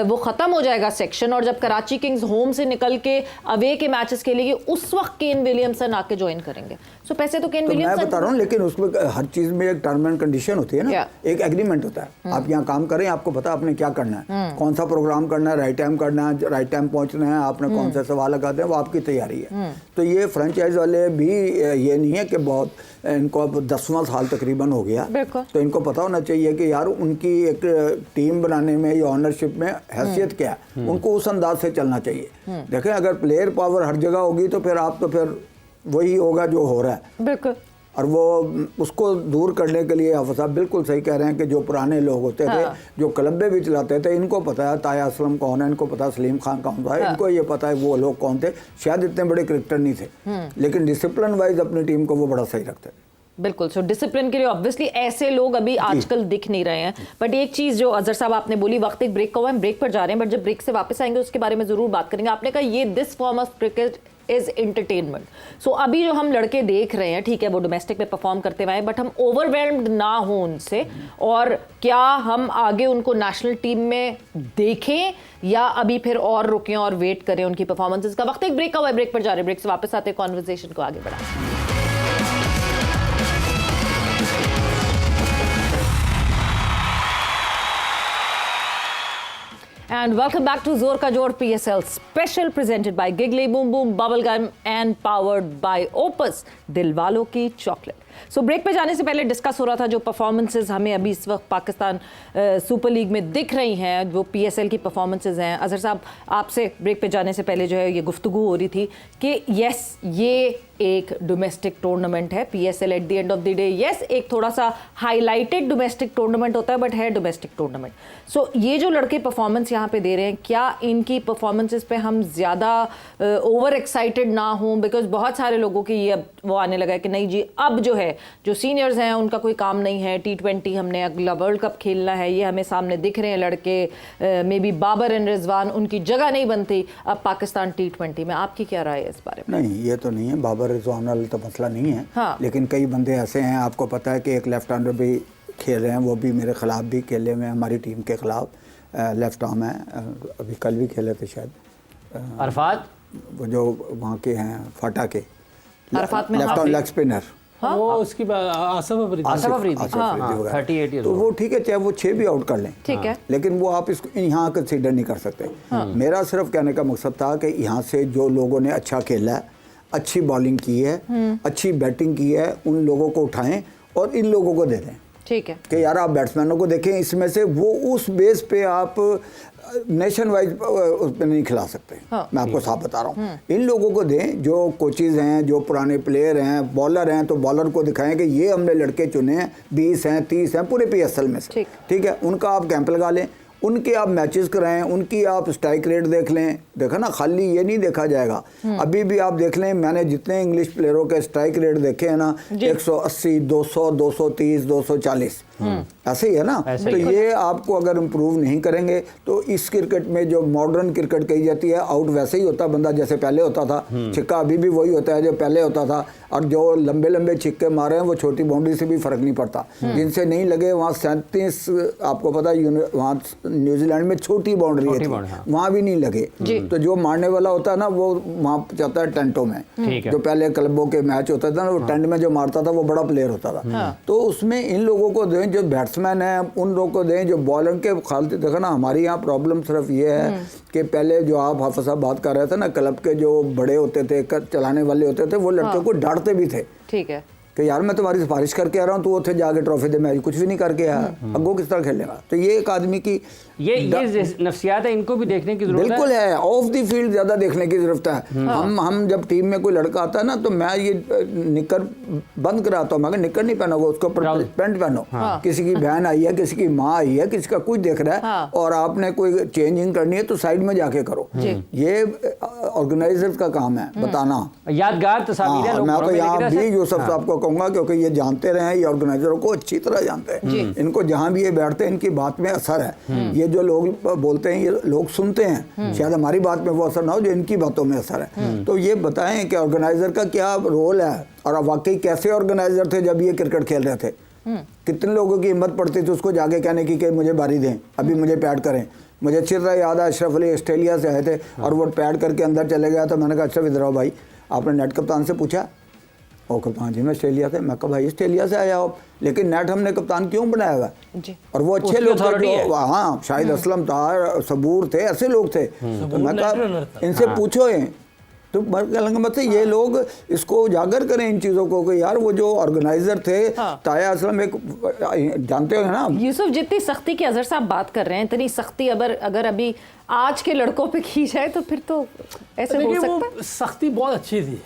वो ख़त्म हो जाएगा सेक्शन, और जब कराची किंग्स होम से निकल के अवे के मैचेस खेलेगी, उस वक्त केन विलियमसन आके ज्वाइन करेंगे। सो पैसे तो केन विलियमसन, मैं बता रहा हूँ, लेकिन उसमें हर चीज़ में एक टर्म एंड कंडीशन होती है ना, एक एग्रीमेंट होता है। आप यहाँ काम करें, आपको पता है आपने क्या करना है, कौन सा प्रोग्राम करना है, राइट टाइम करना है, राइट टाइम पहुँचना है, आपने कौन से सवाल लगाते हैं, वो आपकी तैयारी है। तो ये फ्रेंचाइज वाले भी ये नहीं है कि बहुत इनको अब 10वां साल तकरीबन हो गया, तो इनको पता होना चाहिए कि यार उनकी एक टीम बनाने में या ऑनरशिप में हैसियत क्या है, उनको उस अंदाज से चलना चाहिए। देखें, अगर प्लेयर पावर हर जगह होगी तो फिर आप तो फिर वही होगा जो हो रहा है, बिल्कुल। और वो उसको दूर करने के लिए हाफिज साहब बिल्कुल सही कह रहे हैं कि जो पुराने लोग होते थे, जो क्लब्बे भी चलाते थे, इनको पता है ताया असलम कौन है, इनको पता है सलीम खान कौन था, इनको ये पता है वो लोग कौन थे। शायद इतने बड़े क्रिकेटर नहीं थे, लेकिन डिसिप्लिन वाइज अपनी टीम को वो बड़ा सही रखते थे। बिल्कुल। सो डिसिप्लिन के लिए ऑब्वियसली ऐसे लोग अभी आजकल दिख नहीं रहे हैं। बट एक चीज़ जो अजहर साहब आपने बोली, वक्त एक ब्रेक का हुआ है, हम ब्रेक पर जा रहे हैं, बट जब ब्रेक से वापस आएंगे उसके बारे में ज़रूर बात करेंगे। आपने कहा ये this form of cricket is entertainment. So अभी जो हम लड़के देख रहे हैं, ठीक है वो डोमेस्टिक में परफॉर्म करते हुए, बट हम ओवरवेल्म्ड ना हो उनसे, और क्या हम आगे उनको नेशनल टीम में देखें या अभी फिर और रुकें और वेट करें उनकी परफॉर्मेंसेस का। वक्त एक ब्रेक का हुआ है, ब्रेक पर जा रहे हैं, ब्रेक से वापस आते हैं, कॉन्वर्सेशन को आगे बढ़ाएं। And welcome back to Zor Ka Jod PSL special presented by Giggly Boom Boom Bubblegum and powered by Opus, दिलवालों की चॉकलेट। सो ब्रेक पे जाने से पहले डिस्कस हो रहा था जो परफॉर्मेंसेज हमें अभी इस वक्त पाकिस्तान सुपर लीग में दिख रही हैं, वो PSL की परफॉर्मेंसेज हैं। अजहर साहब, आपसे ब्रेक पे जाने से पहले जो है ये गुफ्तगू हो रही थी कि यस ये एक डोमेस्टिक टूर्नामेंट है, PSL at the end of the day yes एक थोड़ा सा हाईलाइटेड डोमेस्टिक टूर्नामेंट होता है, बट है डोमेस्टिक टूर्नामेंट। सो ये जो लड़के परफॉर्मेंस यहाँ पे दे रहे हैं, क्या इनकी परफॉर्मेंसेस पे हम ज़्यादा ओवर एक्साइटेड ना हों? बिकॉज बहुत सारे लोगों की ये अब वो आने लगा है कि नहीं जी अब जो है जो सीनियर्स हैं उनका कोई काम नहीं है, T20 हमने अगला वर्ल्ड कप खेलना है, ये हमें सामने दिख रहे हैं लड़के, maybe Babar and Rizwan, उनकी जगह नहीं बनती अब पाकिस्तान T20 में। आपकी क्या राय है इस बारे में? नहीं, ये तो नहीं है, बाबर रिजवान वाला तो मसला नहीं है, हाँ। लेकिन कई बंदे ऐसे हैं, आपको पता है कि एक लेफ्ट हैंडर भी खेल रहे हैं, वो भी मेरे खिलाफ भी खेले हुए हैं, हमारी टीम के खिलाफ लेफ्ट आर्म है, अभी कल भी खेले थे शायद, अरफात, वो जो वहाँ के हैं फाटा के अरफात में लेफ्ट आर्म लेग स्पिनर, हाँ? वो उसकी आसिफ अफरीदी, 38 तो वो ठीक है, चाहे वो 6 भी आउट कर लें, ठीक है, लेकिन वो आप इसको यहाँ कंसीडर नहीं कर सकते। मेरा सिर्फ कहने का मकसद था कि यहाँ से जो लोगों ने अच्छा खेला है, अच्छी बॉलिंग की है, अच्छी बैटिंग की है, उन लोगों को उठाएं और इन लोगों को दे दें, ठीक है, कि यार आप बैट्समैनों को देखें, इसमें से वो उस बेस पे आप नेशन वाइज उस पर नहीं खिला सकते, हाँ। मैं आपको साफ बता रहा हूँ, इन लोगों को दें जो कोचेज़ हैं, जो पुराने प्लेयर हैं, बॉलर हैं, तो बॉलर को दिखाएं कि ये हमने लड़के चुने हैं, 20 हैं, 30 हैं पूरे PSL में से, ठीक है, उनका आप कैंप लगा लें, उनके आप मैचेस कराएं, उनकी आप स्ट्राइक रेट देख लें। देखा ना, खाली ये नहीं देखा जाएगा, अभी भी आप देख लें, मैंने जितने इंग्लिश प्लेयरों के स्ट्राइक रेट देखे हैं ना, 180, 200, 230, 240, ऐसे ही है ना। तो ये आपको अगर इम्प्रूव नहीं करेंगे तो इस क्रिकेट में जो मॉडर्न क्रिकेट कही जाती है, आउट वैसे ही होता बंदा जैसे पहले होता था, छिक्का अभी भी वही होता है जो पहले होता था, और जो लंबे लंबे छिक्के मारे हैं वो छोटी बाउंड्री से भी फर्क नहीं पड़ता। जिनसे नहीं लगे वहाँ 37, आपको पता है वहाँ न्यूजीलैंड में छोटी बाउंड्री थी, वहाँ भी नहीं लगे। तो जो मारने वाला होता है ना वो वहाँ जाता है टेंटों में, जो पहले क्लबों के मैच होता था ना, वो टेंट में जो मारता था वो बड़ा प्लेयर होता था। तो उसमें इन लोगों को दें जो बैट्समैन है, उन लोगों को दें जो बॉलर के खालते। देखो ना हमारी यहाँ प्रॉब्लम सिर्फ ये है कि पहले जो आप हाफिज साहब बात कर रहे थे ना, क्लब के जो बड़े होते थे, चलाने वाले होते थे, वो लड़कों को डांटते भी थे। ठीक है कि यार मैं तुम्हारी सिफारिश करके आ रहा हूँ, तो उसे जाके ट्रॉफी दे, मैं कुछ भी नहीं करके आया, अगो किस तरह खेलेगा। तो ये एक आदमी की ये नफ्सियात है, इनको भी देखने की जरूरत बिल्कुल है। ऑफ द फील्ड ज्यादा देखने की जरूरत है। हम जब टीम में कोई लड़का आता है ना, तो मैं ये निकर बंद कराता हूँ, मगर निकर नहीं पहनोगे, उसको पैंट पहनो। किसी की बहन आई है, किसी की माँ आई है, किसी का कुछ देख रहा है और आपने कोई चेंजिंग करनी है तो साइड में जाके करो। ये ऑर्गेनाइजर का काम है बताना। यादगार तस्वीर है। मैं तो यहाँ भी यूसुफ साहब को कहूंगा, क्योंकि ये जानते रहे हैं, ये ऑर्गेनाइजरों को अच्छी तरह जानते हैं। इनको जहाँ भी ये बैठते हैं इनकी बात में असर है। ये जो लोग बोलते हैं ये लोग सुनते हैं, शायद हमारी बात में वो असर ना हो, जो इनकी बातों में असर है। तो ये बताएं कि ऑर्गेनाइजर का क्या रोल है, और वाकई कैसे ऑर्गेनाइजर थे जब ये क्रिकेट खेल रहे थे। कितने लोगों की हिम्मत पड़ती थी उसको जाके कहने की कि मुझे बारी दें, अभी मुझे पैड करें। मुझे अच्छी तरह याद है अशरफ अली ऑस्ट्रेलिया से आए थे और वो पैड करके अंदर चले गया, तो मैंने कहा अशरफ इधर आओ भाई, आपने नेट कप्तान से पूछा? और कप्तान जी मैं ऑस्ट्रेलिया से। मैं कहा भाई ऑस्ट्रेलिया से आया हो, लेकिन नेट हमने कप्तान क्यों बनाया हुआ? और वो अच्छे लोग थे, हाँ शाहिद असलम था, सबूर थे, ऐसे लोग थे। तो मैं कहा इनसे पूछो तो मतलब ये लोग इसको उजागर करें इन चीज़ों को कि यार वो जो ऑर्गेनाइजर थे ताया असलम एक जानते हो ना यूसुफ, जितनी सख्ती की अजहर साहब बात कर रहे हैं, इतनी सख्ती अगर अभी आज के लड़कों पे की जाए तो फिर तो ऐसे हो सकता है। सख्ती बहुत अच्छी थी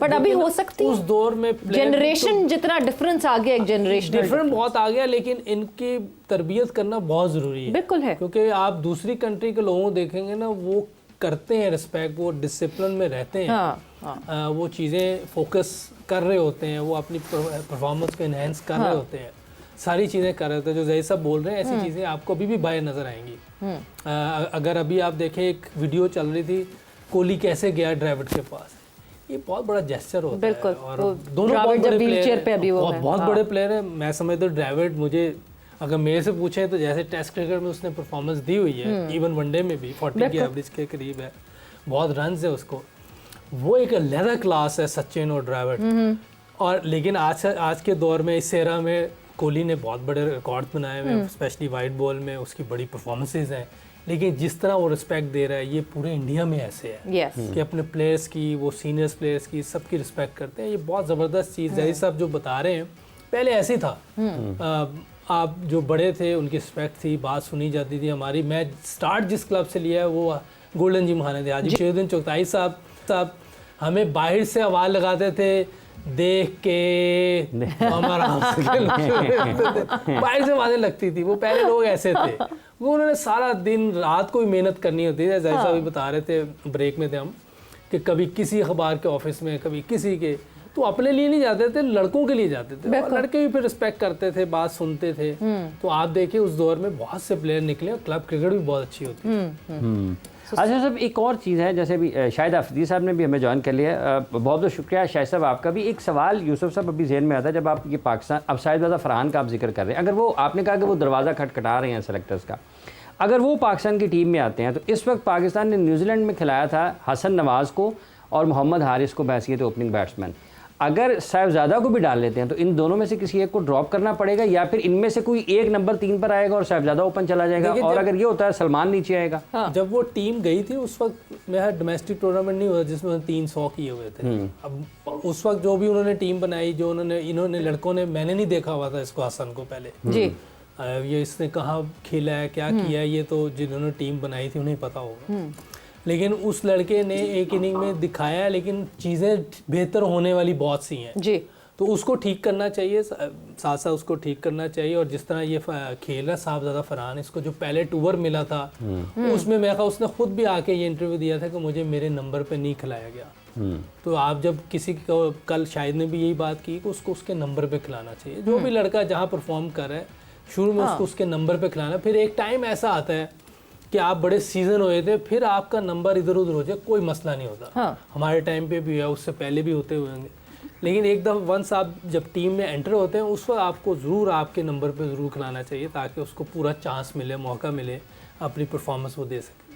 बट अभी हो सकती है उस दौर में। जनरेशन जितना डिफरेंस आ गया, एक जनरेशन डिफरेंट बहुत आ गया, लेकिन इनकी तरबियत करना बहुत ज़रूरी है। बिल्कुल है, क्योंकि आप दूसरी कंट्री के लोगों को देखेंगे ना, वो करते हैं रिस्पेक्ट, वो डिसिप्लिन में रहते हैं। वो चीज़ें फोकस कर रहे होते हैं, वो अपनी परफॉर्मेंस को इन्हेंस कर रहे होते हैं, सारी चीज़ें कर रहे होते हैं। जो जैसा बोल रहे हैं ऐसी चीज़ें आपको अभी भी बाहर नज़र आएंगी। अगर अभी आप देखें, एक वीडियो चल रही थी, कोहली कैसे गया ड्राविड के पास, ये बहुत बड़ा जेस्चर होता है। और दोनों बहुत बड़े प्लेयर, बहुत बड़े प्लेयर है। मैं समझता हूँ ड्राविड, मुझे अगर मेरे से पूछे तो जैसे टेस्ट क्रिकेट में उसने परफॉर्मेंस दी हुई है, इवन वनडे में भी 40 की एवरेज के करीब है, बहुत रन्स है उसको, वो एक अलग क्लास है सचिन और ड्राविड। और लेकिन आज के दौर में इस एरा में कोहली ने बहुत बड़े रिकॉर्ड बनाए हुए हैं, स्पेशली वाइट बॉल में उसकी बड़ी परफॉर्मेंसेज हैं। लेकिन जिस तरह वो रिस्पेक्ट दे रहा है, ये पूरे इंडिया में ऐसे है कि अपने प्लेयर्स की, वो सीनियर्स प्लेयर्स की, सबकी रिस्पेक्ट करते हैं। ये बहुत ज़बरदस्त चीज़ है। सब जो बता रहे हैं पहले ऐसे ही था, आप जो बड़े थे उनकी रिस्पेक्ट थी, बात सुनी जाती थी हमारी। मैं स्टार्ट जिस क्लब से लिया है वो गोल्डन जिम खाने थे, हाजी शेरुद्दीन चुगताई साहब हमें बाहर से आवाज़ लगाते थे, देख के हमारा बाहर से आवाज़ें लगती थी। वो पहले लोग ऐसे थे, वो उन्होंने सारा दिन रात को भी मेहनत करनी होती है। जैसा भी बता रहे थे, ब्रेक में थे हम, कि कभी किसी अखबार के ऑफिस में, कभी किसी के, तो अपने लिए नहीं जाते थे, लड़कों के लिए जाते थे। और लड़के भी फिर रिस्पेक्ट करते थे, बात सुनते थे। तो आप देखिए उस दौर में बहुत से प्लेयर निकले और क्लब क्रिकेट भी बहुत अच्छी होती है। अच्छा साहब, एक और चीज़ है, जैसे भी शाहिद आफरीदी साहब ने भी हमें ज्वाइन कर लिया, बहुत बहुत शुक्रिया शाहिद साहब आपका भी। एक सवाल यूसुफ साहब अभी जहन में आता है, जब आप ये पाकिस्तान, अब शाहिद फरहान का आप जिक्र कर रहे हैं, अगर वो आपने कहा कि वो दरवाज़ा खटखटा रहे हैं सेलेक्टर्स का, अगर वो पाकिस्तान की टीम में आते हैं, तो इस वक्त पाकिस्तान ने न्यूजीलैंड में खिलाया था हसन नवाज़ को और मोहम्मद हारिस को बहैसियत ओपनिंग बैट्समैन। अगर साहिबजादा को भी डाल लेते हैं तो इन दोनों में से किसी एक को ड्रॉप करना पड़ेगा, या फिर इनमें से कोई एक नंबर 3 पर आएगा और साहिबजादा ओपन चला जाएगा, और अगर ये होता है सलमान नीचे आएगा। जब वो टीम गई थी उस वक्त मेरा डोमेस्टिक टूर्नामेंट नहीं हुआ जिसमें 300 किए हुए थे। अब उस वक्त जो भी उन्होंने टीम बनाई, जो इन्होंने लड़कों ने, मैंने नहीं देखा हुआ था इसको, हसन को पहले जी, ये इसने कहाँ खेला है, क्या किया है, ये तो जिन्होंने टीम बनाई थी उन्हें पता होगा। लेकिन उस लड़के ने एक इनिंग में दिखाया, लेकिन चीज़ें बेहतर होने वाली बहुत सी हैं जी, तो उसको ठीक करना चाहिए, साथ साथ उसको ठीक करना चाहिए। और जिस तरह ये खेल रहा साहिबजादा फरहान, इसको जो पहले टूर मिला था उसमें मैं कहा, उसने खुद भी आके ये इंटरव्यू दिया था कि मुझे मेरे नंबर पे नहीं खिलाया गया। तो आप जब किसी को, कल शाहिद ने भी यही बात की कि उसको उसके नंबर पे खिलाना चाहिए। जो भी लड़का जहाँ परफॉर्म कर रहा है शुरू में उसको उसके नंबर पे खिलाना, फिर एक टाइम ऐसा आता है कि आप बड़े सीजन हुए थे, फिर आपका नंबर इधर उधर हो जाए, कोई मसला नहीं होता। हमारे टाइम पे भी है, उससे पहले भी होते हुए होंगे, लेकिन एक दफ़ा वंस आप जब टीम में एंटर होते हैं उस वक्त आपको ज़रूर आपके नंबर पे ज़रूर खिलाना चाहिए, ताकि उसको पूरा चांस मिले, मौका मिले, अपनी परफॉर्मेंस वो दे सके।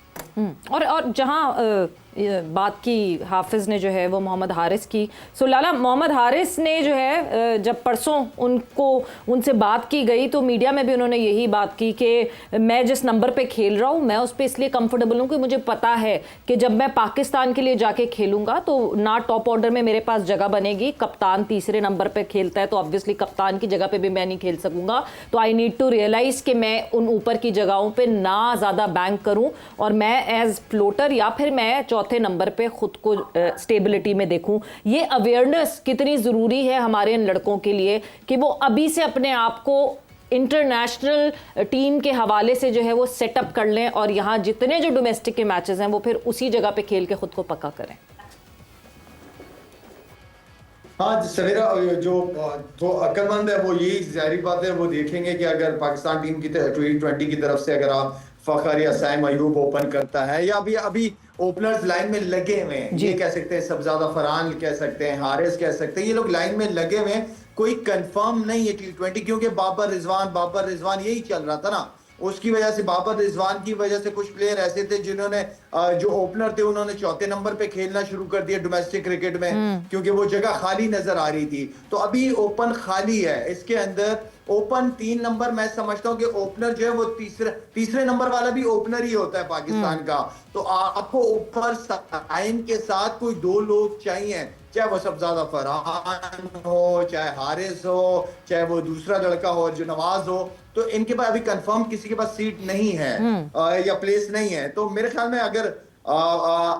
और जहाँ बात की हाफिज़ ने जो है वो मोहम्मद हारिस की, सो लाला मोहम्मद हारिस ने जो है जब परसों उनसे बात की गई तो मीडिया में भी उन्होंने यही बात की कि मैं जिस नंबर पे खेल रहा हूँ मैं उस पर इसलिए कंफर्टेबल हूँ कि मुझे पता है कि जब मैं पाकिस्तान के लिए जाके खेलूंगा तो ना टॉप ऑर्डर में मेरे पास जगह बनेगी, कप्तान तीसरे नंबर पे खेलता है तो ऑब्वियसली कप्तान की जगह पे भी मैं नहीं खेल सकूंगा, तो आई नीड टू रियलाइज कि मैं उन ऊपर की जगहों पे ना ज़्यादा बैंक करूँ और मैं एज फ्लोटर या फिर मैं चौथे नंबर पे खुद को स्टेबिलिटी में देखूं। ये अवेयरनेस कितनी ज़रूरी है हमारे इन लड़कों के लिए कि वो अभी से अपने आप को इंटरनेशनल टीम के हवाले से जो है वो सेटअप कर लें और यहाँ जितने जो डोमेस्टिक के मैचेस हैं वो फिर उसी जगह पे खेल के खुद को पक्का करें। हाँ सवेरा जो तो अक्लमंद है वो यही जाहिर बात है, वो देखेंगे कि अगर पाकिस्तान टीम की T20 की तरफ से अगर आप फखर या सैम अयूब ओपन करता है या अभी ओपनर्स लाइन में लगे हुए हैं, ये कह सकते हैं सबजादा फरहान कह सकते हैं, हारिस कह सकते हैं, ये लोग लाइन में लगे हुए हैं, कोई कंफर्म नहीं है T20, क्योंकि बाबर रिजवान यही चल रहा था ना, उसकी वजह से बाबर रिजवान की वजह से कुछ प्लेयर ऐसे थे जिन्होंने जो ओपनर थे उन्होंने चौथे नंबर पे खेलना शुरू कर दिया डोमेस्टिक क्रिकेट में, क्योंकि वो जगह खाली नजर आ रही थी। तो अभी ओपन खाली है, इसके अंदर ओपन 3 नंबर मैं समझता हूँ कि ओपनर जो है वो तीसरे नंबर वाला भी ओपनर ही होता है पाकिस्तान का। तो आपको ऊपर साइन के साथ कोई 2 लोग चाहिए, चाहे वो सबजादा फरहान हो, चाहे हारिस हो, चाहे वो दूसरा लड़का हो जो नवाज हो, तो इनके पास अभी कंफर्म किसी के पास सीट नहीं है या प्लेस नहीं है। तो मेरे ख्याल में अगर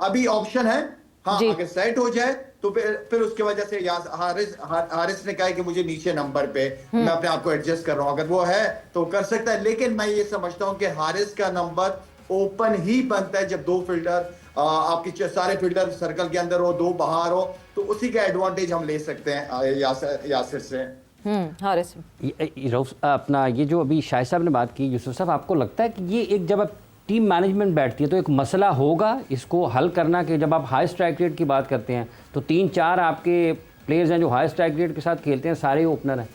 अभी ऑप्शन है, हाँ अगर सेट हो जाए तो फिर उसके वजह से हारिस ने कहा है कि मुझे नीचे नंबर पे मैं अपने आप को एडजस्ट कर रहा हूँ, अगर वो है तो कर सकता है, लेकिन मैं ये समझता हूँ कि हारिस का नंबर ओपन ही बनता है जब 2 फील्डर आपके सारे फील्डर सर्कल के अंदर हो, 2 बाहर हो, तो उसी का एडवांटेज हम ले सकते हैं यासिर से। हारिस अपना ये जो अभी शाहिद साहब ने बात की, यूसुफ साहब, आपको लगता है कि ये एक जब अब टीम मैनेजमेंट बैठती है तो एक मसला होगा इसको हल करना, कि जब आप हाई स्ट्राइक रेट की बात करते हैं तो 3-4 आपके प्लेयर्स हैं जो हाई स्ट्राइक रेट के साथ खेलते हैं, सारे ओपनर हैं।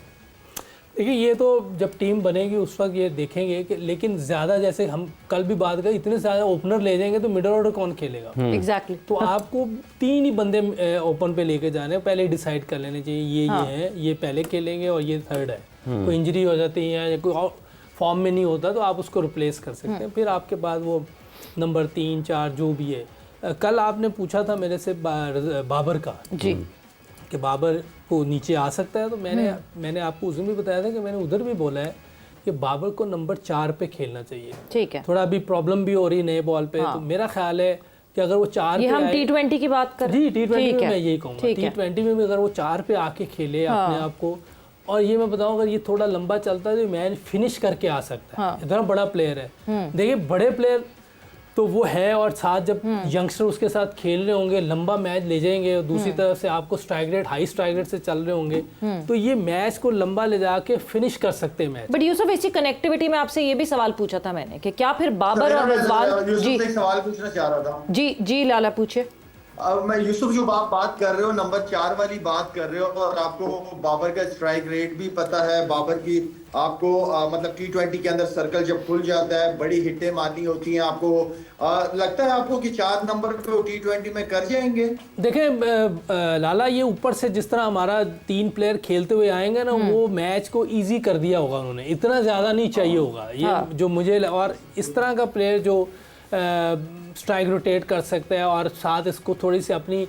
देखिए ये तो जब टीम बनेगी उस वक्त ये देखेंगे कि, लेकिन ज़्यादा जैसे हम कल भी बात करें, इतने ज़्यादा ओपनर ले जाएंगे तो मिडल ऑर्डर कौन खेलेगा? एग्जैक्टली। तो आपको 3 ही बंदे ओपन पे लेके जाने, पहले डिसाइड कर लेने चाहिए ये है, ये पहले खेलेंगे और ये थर्ड है। कोई इंजरी हो जाती है या कोई और फॉर्म में नहीं होता तो आप उसको रिप्लेस कर सकते हैं, फिर आपके बाद वो नंबर 3-4 जो भी है। कल आपने पूछा था मेरे से बाबर का जी कि बाबर को नीचे आ सकता है, तो मैंने आपको उस दिन भी बताया था कि मैंने उधर भी बोला है कि बाबर को नंबर 4 पे खेलना चाहिए। ठीक है, थोड़ा अभी प्रॉब्लम भी हो रही है नए बॉल पे, तो मेरा ख्याल है कि अगर वो 4 ये पे हम T20 की बात कर रहे हैं, जी T20 में मैं यही कहूँगा, T20 में भी अगर वो 4 पे आके खेले अपने आप को, और ये मैं बताऊं अगर ये थोड़ा लंबा चलता है तो मैच फिनिश करके आ सकता है। इतना बड़ा प्लेयर है। देखिए बड़े प्लेयर तो वो है, और साथ जब यंगस्टर उसके साथ खेल रहे होंगे, लंबा मैच ले जाएंगे, और दूसरी तरफ से आपको strike rate high strike rate से चल रहे होंगे, तो ये मैच को लंबा ले जाके फिनिश कर सकते हैं मैच। बट यूसुफ, इसी कनेक्टिविटी में आपसे ये भी सवाल पूछा था मैंने कि क्या फिर बाबर और रिजवान जी सवाल पूछना चाह रहा था। जी लाला पूछे। अब मैं यूसुफ जो बात कर रहे हो, नंबर 4 वाली बात कर रहे हो, और आपको बाबर का स्ट्राइक रेट भी पता है, बाबर की आपको मतलब T20 के अंदर सर्कल जब खुल जाता है बड़ी हिट्टें मारनी होती हैं, आपको लगता है आपको कि 4 नंबर पे T20 में कर जाएंगे? देखें लाला, ये ऊपर से जिस तरह हमारा 3 प्लेयर खेलते हुए आएंगे ना, वो मैच को इजी कर दिया होगा उन्होंने, इतना ज़्यादा नहीं चाहिए होगा ये जो मुझे, और इस तरह का प्लेयर जो स्ट्राइक रोटेट कर सकते हैं, और साथ इसको थोड़ी सी अपनी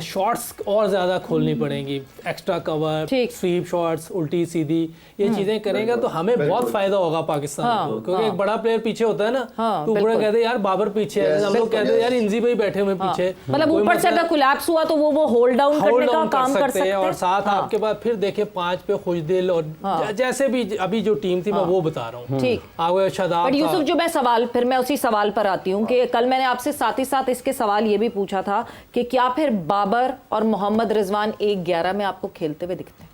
शॉट्स और ज़्यादा खोलनी पड़ेंगी, एक्स्ट्रा कवर, स्वीप शॉट्स, उल्टी सीधी, ये चीज़ें करेंगे तो हमें बहुत फायदा होगा पाकिस्तान को, क्योंकि एक बड़ा प्लेयर पीछे होता है ना, तो पूरा कहते हैं यार बाबर पीछे है, हम लोग कहते हैं यार इंजी भाई बैठे हुए पीछे, मतलब ऊपर से अगर कोलैप्स हुआ तो वो होल्ड डाउन करने का काम कर सकते हैं, और साथ आपके पास फिर देखे 5 पे खुशदिल, और जैसे भी अभी जो टीम थी मैं वो बता रहा हूँ। ठीक, आगे शादाब। बट यूसुफ, जो मैं सवाल, फिर मैं उसी सवाल पर आती हूँ कि कल मैंने आपसे साथ ही साथ इसके सवाल ये भी पूछा था कि क्या फिर बाबर और मोहम्मद रिजवान 1-11 में आपको खेलते हुए दिखते हैं?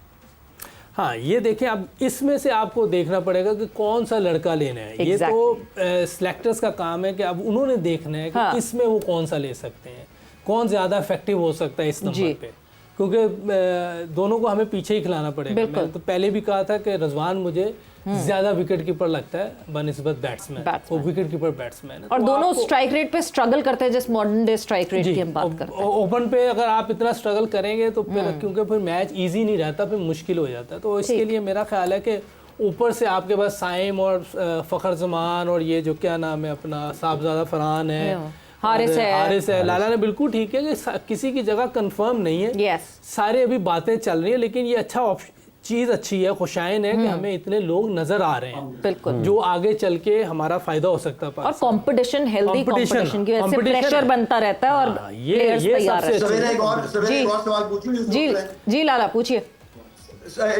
हाँ, ये देखें, अब इसमें से आपको देखना पड़ेगा कि कौन सा लड़का लेना है। ये तो सिलेक्टर्स का काम है कि अब उन्होंने देखना है कि इसमें वो कौन सा ले सकते हैं, कौन ज़्यादा इफेक्टिव हो सकता है इस नंबर पे, क्योंकि दोनों को हमें पीछे ही खिलाना पड़ेगा। मैंने तो पहले भी कहा था कि रजवान मुझे ज्यादा विकेट कीपर लगता है बनिस्बत बैट्समैन, वो विकेट कीपर बैट्समैन है। और तो दोनों स्ट्राइक रेट पे स्ट्रगल करते हैं, जिस मॉडर्न डे स्ट्राइक रेट की हम बात करते हैं। ओपन पे अगर आप इतना स्ट्रगल करेंगे तो फिर क्योंकि फिर मैच इजी नहीं रहता, फिर मुश्किल हो जाता है। तो इसके लिए मेरा ख्याल है कि ऊपर से आपके पास साइम और फ़खर जमान और ये जो क्या नाम है अपना साहबजादा फरहान है, हारिस है, लाला ने बिल्कुल ठीक है कि किसी की जगह कंफर्म नहीं है, सारे अभी बातें चल रही है, लेकिन ये अच्छा चीज़ अच्छी है, खुशाइन है कि हमें इतने लोग नजर आ रहे हैं, बिल्कुल, जो आगे चल के हमारा फायदा हो सकता है। और कंपटीशन, हेल्दी कंपटीशन की वजह से प्रेशर बनता रहता है और ये सबसे सवेरा एक और सवाल पूछूं? जी लाला पूछिए।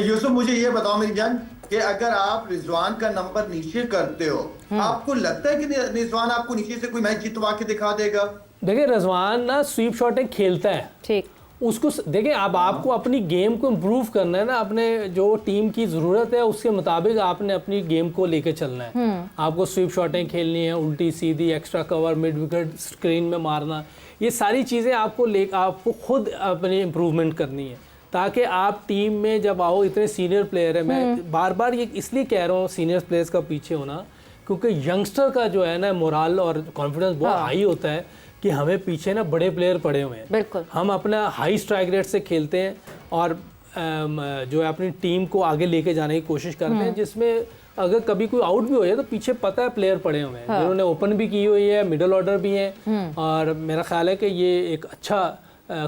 यूसुफ, मुझे ये बताओ मेरी जान कि अगर आप रिजवान का नंबर नीचे करते हो, आपको लगता है कि रिजवान आपको नीचे से कोई मैच जितवा के दिखा देगा? देखिए, रिजवान ना स्वीप शॉटिंग खेलता है, ठीक, उसको देखिए, अब आपको अपनी गेम को इम्प्रूव करना है ना, अपने जो टीम की ज़रूरत है उसके मुताबिक आपने अपनी गेम को लेके चलना है। आपको स्वीप शॉटिंग खेलनी है, उल्टी सीधी, extra cover, mid wicket screen में मारना, ये सारी चीज़ें आपको खुद अपनी इम्प्रूवमेंट करनी है, ताकि आप टीम में जब आओ, इतने सीनियर प्लेयर है, मैं बार बार ये इसलिए कह रहा हूँ सीनियर प्लेयर्स का पीछे होना, क्योंकि यंगस्टर का जो है ना मोरल और कॉन्फिडेंस बहुत हाई होता है कि हमें पीछे ना बड़े प्लेयर पड़े हुए हैं, बिल्कुल, हम अपना हाई स्ट्राइक रेट से खेलते हैं और जो है अपनी टीम को आगे लेके जाने की कोशिश करते हैं, जिसमें अगर कभी कोई आउट भी हो जाए तो पीछे पता है प्लेयर पड़े हुए हैं, जिन्होंने ओपन भी की हुई है, मिडिल ऑर्डर भी है, और मेरा ख्याल है कि ये एक अच्छा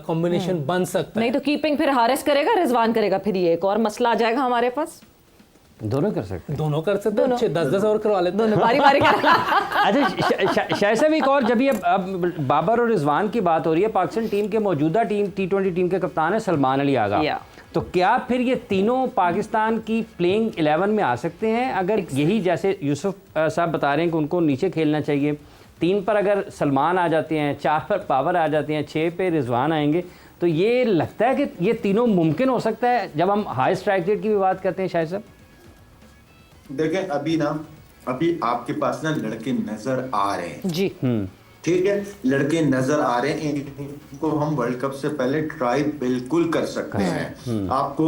कॉम्बिनेशन बन सकता है। नहीं तो कीपिंग फिर हारिस करेगा, रिजवान करेगा, फिर ये एक और मसला आ जाएगा हमारे पास। दोनों कर सकते हैं, दोनों कर सकते हैं, 10-10 ओवर करवा लेते हैं, बारी बारी अच्छा, शायद साहब एक और, जब ये अब बाबर और रिजवान की बात हो रही है, पाकिस्तान टीम के मौजूदा T20 टीम के कप्तान है सलमान अली आगा, तो क्या फिर ये तीनों पाकिस्तान की प्लेइंग 11 में आ सकते हैं? अगर यही जैसे यूसुफ साहब बता रहे हैं कि उनको नीचे खेलना चाहिए, 3 पर अगर सलमान आ जाते हैं, 4 पर बाबर आ जाते हैं, 6 पे रिजवान आएंगे, तो ये लगता है कि ये तीनों मुमकिन हो सकता है जब हम हाई स्ट्राइक रेट की भी बात करते हैं? शायद साहब देखें, अभी आपके पास ना लड़के नजर आ रहे हैं जी, ठीक है, लड़के नजर आ रहे हैं, इनको हम वर्ल्ड कप से पहले ट्राई बिल्कुल कर सकते हैं। आपको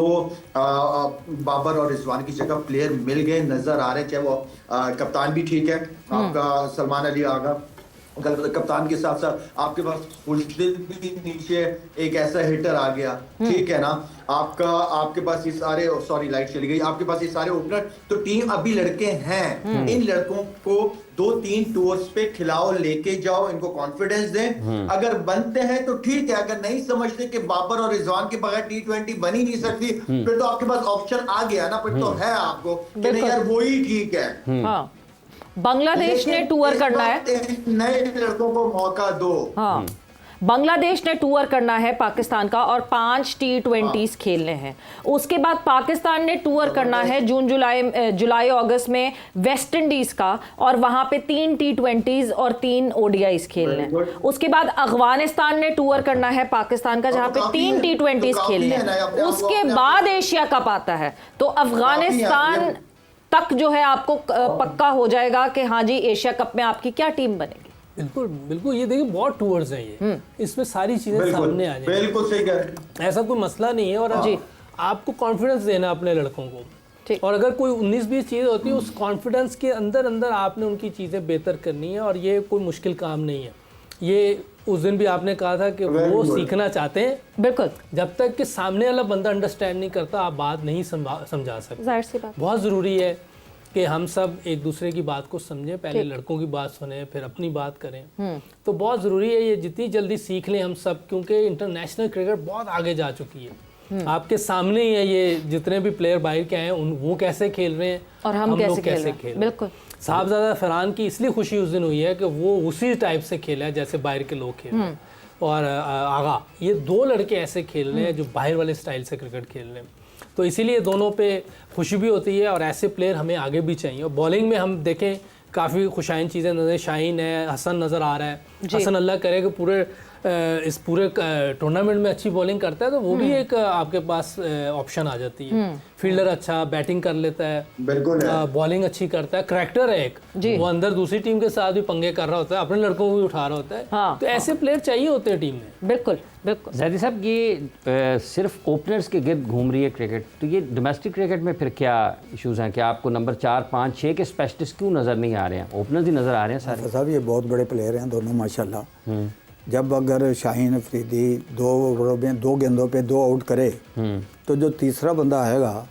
बाबर और रिजवान की जगह प्लेयर मिल गए, नजर आ रहे हैं, चाहे वो कप्तान भी ठीक है आपका सलमान अली आगा, कप्तान के साथ साथ आपके पास खुर्शीद भी नीचे एक ऐसा हिटर आ गया, ठीक है ना, आपके पास ये सारे, सॉरी लाइट चली गई, आपके पास ये सारे ओपनर, तो टीम अभी लड़के हैं, इन लड़कों को 2-3 टूर्स पे खिलाओ, लेके जाओ, इनको कॉन्फिडेंस दें, अगर बनते हैं तो ठीक है, अगर नहीं समझते कि बाबर और रिजवान के बगैर T20 बन ही नहीं सकती, फिर तो आपके पास ऑप्शन आ गया ना, फिर तो है आपको कि नहीं यार वो ही ठीक है। हाँ, बांग्लादेश ने टूर करना है, नए लड़कों को मौका दो। हाँ, बांग्लादेश ने टूर करना है पाकिस्तान का और 5 T20s खेलने हैं। उसके बाद पाकिस्तान ने टूर करना है जुलाई अगस्त में वेस्ट इंडीज का, और वहां पे 3 T20s और 3 ODIs खेलने हैं। उसके बाद अफगानिस्तान ने टूर करना है पाकिस्तान का, जहां पे 3 T20s खेलने हैं। उसके बाद एशिया कप आता है, तो अफगानिस्तान तक जो है आपको पक्का हो जाएगा कि हाँ जी एशिया कप में आपकी क्या टीम बनेगी। बिल्कुल बिल्कुल, ये देखिए बहुत टूर्स हैं ये, इसमें सारी चीजें सामने आ जाएंगी, बिल्कुल सही कह रहे हैं, ऐसा कोई मसला नहीं है। और जी आपको कॉन्फिडेंस देना अपने लड़कों को, और अगर कोई 19-20 चीज़ होती है, उस कॉन्फिडेंस के अंदर अंदर आपने उनकी चीज़ें बेहतर करनी है, और ये कोई मुश्किल काम नहीं है। ये उस दिन भी आपने कहा था कि वो सीखना चाहते हैं, बिल्कुल, जब तक कि सामने वाला बंदा अंडरस्टैंड नहीं करता आप बात नहीं समझा सकते। जाहिर सी बात, बहुत ज़रूरी है कि हम सब एक दूसरे की बात को समझें, पहले लड़कों की बात सुने, फिर अपनी बात करें, तो बहुत ज़रूरी है ये, जितनी जल्दी सीख लें हम सब, क्योंकि इंटरनेशनल क्रिकेट बहुत आगे जा चुकी है, आपके सामने ही है, ये जितने भी प्लेयर बाहर के आए हैं वो कैसे खेल रहे हैं और हम कैसे खेल रहे हैं। बिल्कुल, साहबजादा फरहान की इसलिए खुशी उस दिन हुई है कि वो उसी टाइप से खेला है जैसे बाहर के लोग खेल रहे हैं, और आगा, ये 2 लड़के ऐसे खेल रहे हैं जो बाहर वाले स्टाइल से क्रिकेट खेल रहे हैं, तो इसीलिए दोनों पे खुशी भी होती है, और ऐसे प्लेयर हमें आगे भी चाहिए। और बॉलिंग में हम देखें काफ़ी खुशाइन चीज़ें नजर, शाहीन है, हसन नज़र आ रहा है, हसन अल्लाह करे कि पूरे इस पूरे टूर्नामेंट में अच्छी बॉलिंग करता है तो वो भी एक आपके पास ऑप्शन आ जाती है। फील्डर अच्छा बैटिंग कर लेता है, बिल्कुल है। बॉलिंग अच्छी करता है, करैक्टर है एक, वो अंदर दूसरी टीम के साथ भी पंगे कर रहा होता है, अपने लड़कों को भी उठा रहा होता है। हाँ, तो ऐसे प्लेयर चाहिए होते हैं टीम में। बिल्कुल बिल्कुल। जैदी साहब, ये सिर्फ ओपनर्स के गिर्द घूम रही है क्रिकेट, तो ये डोमेस्टिक क्रिकेट में फिर क्या इश्यूज हैं? क्या आपको नंबर 4, 5, 6 के स्पेशलिस्ट क्यों नज़र नहीं आ रहे हैं? ओपनर्स ही नज़र आ रहे हैं सारे। साहब ये बहुत बड़े प्लेयर हैं दोनों माशाल्लाह। जब अगर शाहीन अफरीदी 2 ओवरों में 2 गेंदों पे 2 आउट करे तो जो तीसरा बंदा आएगा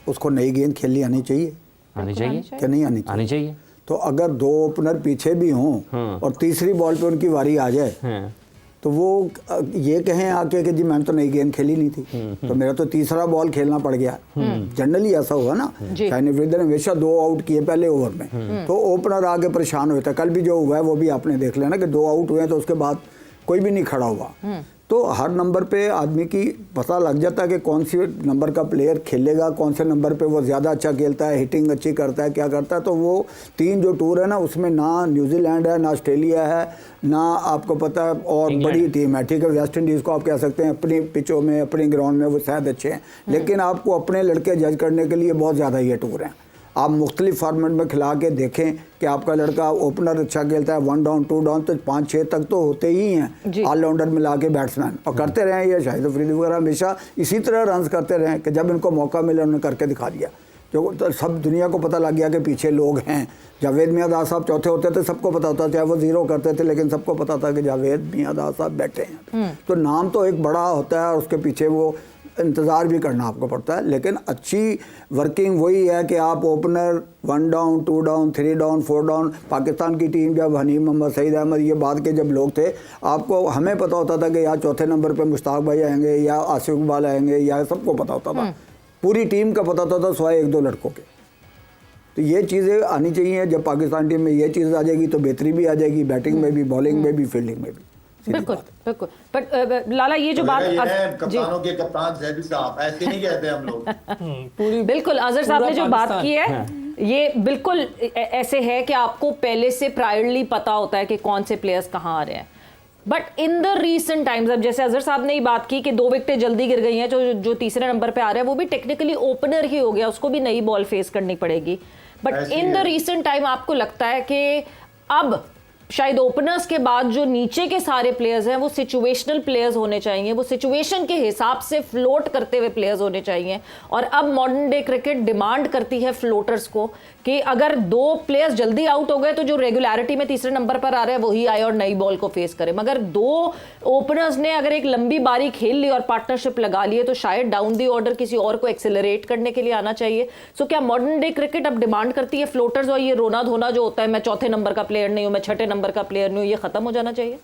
उसको नई गेंद खेलनी आनी चाहिए, आनी चाहिए क्या नहीं आनी चाहिए? आनी चाहिए। तो अगर 2 ओपनर पीछे भी हों और तीसरी बॉल पे उनकी बारी आ जाए तो वो ये कहें आके कि जी मैंने तो नई गेंद खेली नहीं थी, तो मेरा तो तीसरा बॉल खेलना पड़ गया। जनरली ऐसा हुआ ना, शाहीन अफरीदी ने हमेशा 2 आउट किए पहले ओवर में, तो ओपनर आगे परेशान होता है। कल भी जो हुआ है वो भी आपने देख लिया ना कि 2 आउट हुए तो उसके बाद कोई भी नहीं खड़ा हुआ। तो हर नंबर पे आदमी की पता लग जाता है कि कौन सी नंबर का प्लेयर खेलेगा, कौन से नंबर पे वो ज़्यादा अच्छा खेलता है, हिटिंग अच्छी करता है, क्या करता है। तो वो 3 जो टूर है ना उसमें ना न्यूजीलैंड है, ना ऑस्ट्रेलिया है, ना आपको पता है और बड़ी टीम है, ठीक है। वेस्ट इंडीज़ को आप कह सकते हैं अपनी पिचों में, अपनी ग्राउंड में वो शायद अच्छे हैं, लेकिन आपको अपने लड़के जज करने के लिए बहुत ज़्यादा ये टूर हैं। आप मुख्तलिफ फॉर्मेट में खिला के देखें कि आपका लड़का ओपनर अच्छा खेलता है, 1 डाउन 2 डाउन तो 5-6 तक तो होते ही हैं ऑलराउंडर मिला के बैट्समैन, और करते रहे ये शाहिद अफरीदी वगैरह हमेशा इसी तरह रन करते रहे कि जब इनको मौका मिला उन्होंने करके दिखा दिया। जो तो सब दुनिया को पता लग गया कि पीछे लोग हैं। जावेद मियांदाद साहब चौथे होते थे, सबको पता होता, चाहे वो 0 करते थे, लेकिन सबको पता था कि जावेद मियांदाद साहब बैठे हैं। तो नाम तो एक बड़ा होता है और उसके पीछे वो इंतज़ार भी करना आपको पड़ता है, लेकिन अच्छी वर्किंग वही है कि आप opener 1 down 2 down 3 down 4 down. Pakistan की टीम जब हनीम मोहम्मद, सईद अहमद, ये बाद के जब लोग थे, आपको हमें पता होता था कि या चौथे नंबर पे मुश्ताक भाई आएंगे या आसिफ इकबाल आएंगे, या सबको पता होता था, पूरी टीम का पता होता था सिवाय 1-2 लड़कों के। तो ये चीज़ें आनी चाहिए। जब पाकिस्तान टीम में ये चीज़ आ जाएगी तो बेहतरी भी आ जाएगी, बैटिंग में भी, बॉलिंग में भी, फील्डिंग में भी। बिल्कुल बिल्कुल। बट लाला ये जो बात कप्तानों के कप्तान जैदी साहब ऐसे नहीं कहते हम लोग। पूरी बिल्कुल अजहर साहब ने जो बात की है ये बिल्कुल ऐसे है कि आपको पहले से प्रायरली पता होता है कि कौन से प्लेयर्स कहाँ आ रहे हैं। But in the recent times, अब जैसे अजहर साहब ने ही बात की कि 2 विकेटें जल्दी गिर गई हैं, जो तीसरे नंबर पे आ रहा है वो भी टेक्निकली ओपनर ही हो गया, उसको भी नई बॉल फेस करनी पड़ेगी। But in the recent time आपको लगता है कि अब शायद ओपनर्स के बाद जो नीचे के सारे प्लेयर्स हैं वो सिचुएशनल प्लेयर्स होने चाहिए, वो सिचुएशन के हिसाब से फ्लोट करते हुए प्लेयर्स होने चाहिए। और अब मॉडर्न डे क्रिकेट डिमांड करती है फ्लोटर्स को कि अगर 2 प्लेयर्स जल्दी आउट हो गए तो जो रेगुलरिटी में तीसरे नंबर पर आ रहे हैं वही आए और नई बॉल को फेस करे। मगर 2 ओपनर्स ने अगर एक लंबी बारी खेल ली और पार्टनरशिप लगा ली है तो शायद डाउन दी ऑर्डर किसी और को एक्सेलरेट करने के लिए आना चाहिए। सो क्या मॉडर्न डे क्रिकेट अब डिमांड करती है फ्लोटर्स, और ये रोना धोना जो होता है मैं चौथे नंबर का प्लेयर नहीं हूं, मैं छठे नंबर का प्लेयर नहीं हूं, ये खत्म हो जाना चाहिए?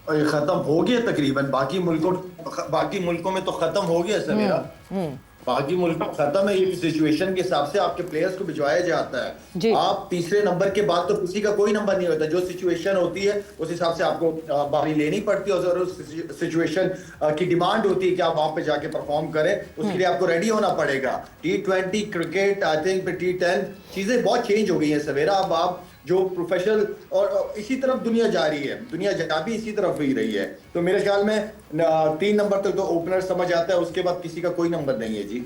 और ये खत्म हो गया तकरीबन। बाकी मुल्कों में तो खत्म हो गया सवेरा। बाकी मुल्क में खत्म है। ये सिचुएशन के हिसाब से आपके प्लेयर्स को भिजवाया जाता है। आप तीसरे नंबर के बाद तो किसी का कोई नंबर नहीं होता, जो सिचुएशन होती है उस हिसाब से आपको बारी लेनी पड़ती है और उस सिचुएशन की डिमांड होती है कि आप वहां पे जाके परफॉर्म करें, उसके लिए आपको रेडी होना पड़ेगा। T20 cricket, I think T10 चीजें बहुत चेंज हो गई है सवेरा। अब आप जो प्रोफेशनल और इसी तरफ दुनिया जा रही है, दुनिया जा भी इसी तरफ ही रही है। तो मेरे ख्याल में 3 नंबर तक तो ओपनर समझ आता है, उसके बाद किसी का कोई नंबर नहीं है जी।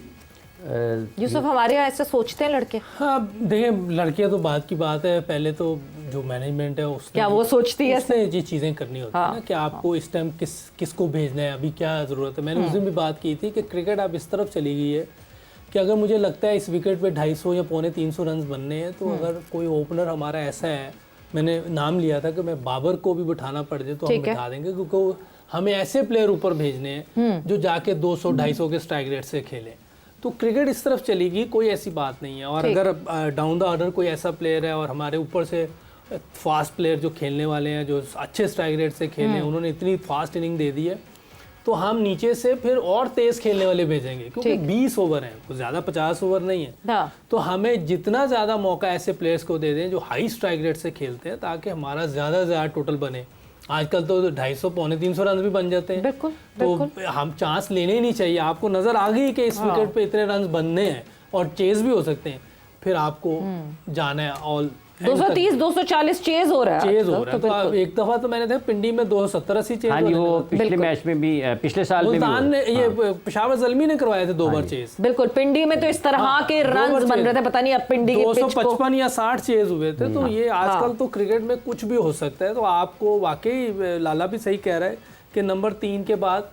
यूसुफ, हमारे यहाँ ऐसा सोचते हैं लड़के? हाँ देखिए, लड़कियां तो बात की बात है, पहले तो जो मैनेजमेंट है उसने क्या वो सोचती है उसने ये चीज़ें करनी होती है ना कि आपको इस टाइम किसको भेजना है, अभी क्या ज़रूरत है। मैंने उस दिन भी बात की थी कि क्रिकेट अब इस तरफ चली गई है कि अगर मुझे लगता है इस विकेट पे 250 या 250 रन बनने हैं तो अगर कोई ओपनर हमारा ऐसा है, मैंने नाम लिया था कि मैं बाबर को भी बिठाना पड़ जाए तो हम बिठा देंगे, क्योंकि हमें ऐसे प्लेयर ऊपर भेजने हैं जो जाके 200-250 के स्ट्राइक रेट से खेलें। तो क्रिकेट इस तरफ चलेगी, कोई ऐसी बात नहीं है। और अगर डाउन द ऑर्डर कोई ऐसा प्लेयर है और हमारे ऊपर से फास्ट प्लेयर जो खेलने वाले हैं, जो अच्छे स्ट्राइक रेट से खेलने हैं, उन्होंने इतनी फास्ट इनिंग दे दी है, तो हम नीचे से फिर और तेज खेलने वाले भेजेंगे, क्योंकि 20 ओवर हैं, कुछ ज़्यादा 50 ओवर नहीं है। तो हमें जितना ज़्यादा मौका ऐसे प्लेयर्स को दे दें जो हाई स्ट्राइक रेट से खेलते हैं, ताकि हमारा ज़्यादा से ज़्यादा टोटल बने। आजकल तो 250-350 रन भी बन जाते हैं। तो हम चांस लेने ही नहीं चाहिए। आपको नज़र आ गई कि इस विकेट पे इतने रन बनने हैं और चेज भी हो सकते हैं, फिर आपको जाना है ऑल 230 240 चेज हो रहा है चेज हो रहा है। तो अब एक दफा तो मैंने देखा पिंडी में 270-80 चेज हाँ जी, वो होने पिछले मैच में भी पिछले साल में भी मुल्तान ने हुआ। ये पेशावर ज़ल्मी ने करवाए थे 2 बार चेज। बिल्कुल पिंडी में तो इस तरह हाँ, के 2 रन्स बार बन चेज। रहे थे, पता नहीं अब पिंडी के पिच को 255 या 60 चेज हुए थे। तो ये आजकल तो क्रिकेट में कुछ भी हो सकता है। तो आपको वाकई लाला भी सही कह रहा है कि नंबर 3 के बाद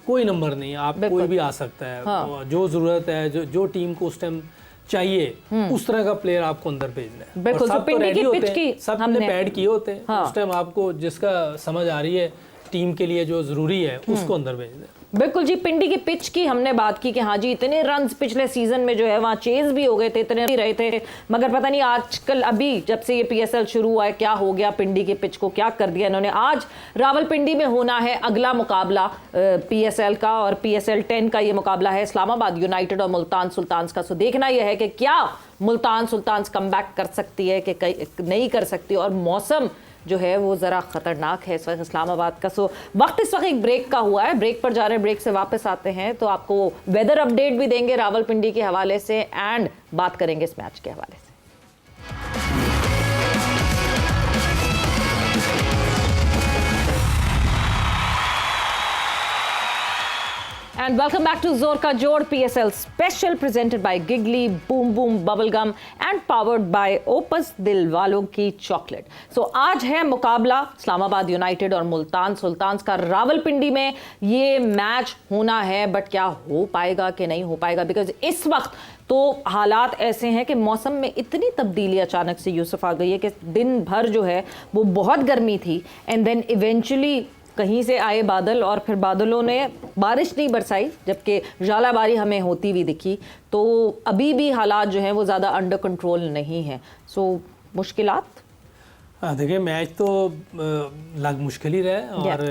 कोई नंबर नहीं, आप कोई भी आ सकता है। और जो जरूरत है, जो टीम को उस टाइम चाहिए उस तरह का प्लेयर आपको अंदर भेजना है। बिल्कुल, और तो सब पिंडी रेडी की होते पिच हैं, की सब ने हमने- पैड किए होते हैं। हाँ। उस टाइम आपको जिसका समझ आ रही है टीम के लिए जो जरूरी है उसको अंदर भेजना है। बिल्कुल जी, पिंडी की पिच की हमने बात की कि हाँ जी इतने रन्स पिछले सीजन में जो है वहाँ चेज भी हो गए थे, इतने ही रहे थे, मगर पता नहीं आजकल अभी जब से ये PSL शुरू हुआ है क्या हो गया, पिंडी की पिच को क्या कर दिया इन्होंने। आज रावलपिंडी में होना है अगला मुकाबला PSL का, और PSL 10 का ये मुकाबला है इस्लामाबाद यूनाइटेड और मुल्तान सुल्तान्स का। सो देखना यह है कि क्या मुल्तान सुल्तान्स कमबैक कर सकती है कि नहीं कर सकती, और मौसम जो है वो ज़रा ख़तरनाक है इस वक्त इस्लामाबाद का। सो वक्त इस वक्त एक ब्रेक का हुआ है, ब्रेक पर जा रहे हैं, ब्रेक से वापस आते हैं तो आपको वेदर अपडेट भी देंगे रावलपिंडी के हवाले से एंड बात करेंगे इस मैच के हवाले से। And welcome back to Zor Ka Jod, PSL special presented by Giggly, Boom Boom Bubblegum and powered by Opus Dilwalon की चॉकलेट। सो आज है मुकाबला इस्लामाबाद यूनाइटेड और मुल्तान सुल्तान्स का रावलपिंडी में ये मैच होना है, बट क्या हो पाएगा कि नहीं हो पाएगा, बिकॉज इस वक्त तो हालात ऐसे हैं कि मौसम में इतनी तब्दीली अचानक से यूसुफ आ गई है कि दिन भर जो है वो बहुत गर्मी थी एंड देन इवेंचुअली कहीं से आए बादल और फिर बादलों ने बारिश नहीं बरसाई, जबकि झालाबारी हमें होती हुई दिखी। तो अभी भी हालात जो हैं वो ज़्यादा अंडर कंट्रोल नहीं हैं। सो मुश्किलात देखिए मैच तो लग मुश्किल ही रहा और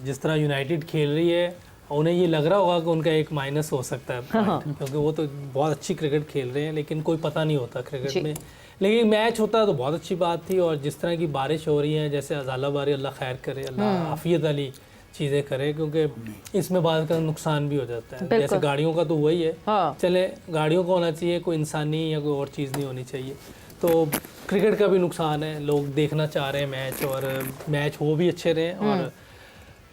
जिस तरह यूनाइटेड खेल रही है उन्हें ये लग रहा होगा कि उनका एक माइनस हो सकता है क्योंकि वो तो बहुत अच्छी क्रिकेट खेल रहे हैं, लेकिन कोई पता नहीं होता क्रिकेट में। लेकिन मैच होता तो बहुत अच्छी बात थी, और जिस तरह की बारिश हो रही है, जैसे झालाबारी अल्लाह खैर करे, अल्लाह आफियत वाली चीज़ें करे, क्योंकि इसमें बाद का नुकसान भी हो जाता है। जैसे गाड़ियों का तो वही है, चले गाड़ियों का होना चाहिए, कोई इंसानी या कोई और चीज़ नहीं होनी चाहिए। तो क्रिकेट का भी नुकसान है, लोग देखना चाह रहे हैं मैच, और मैच हो भी अच्छे रहे, और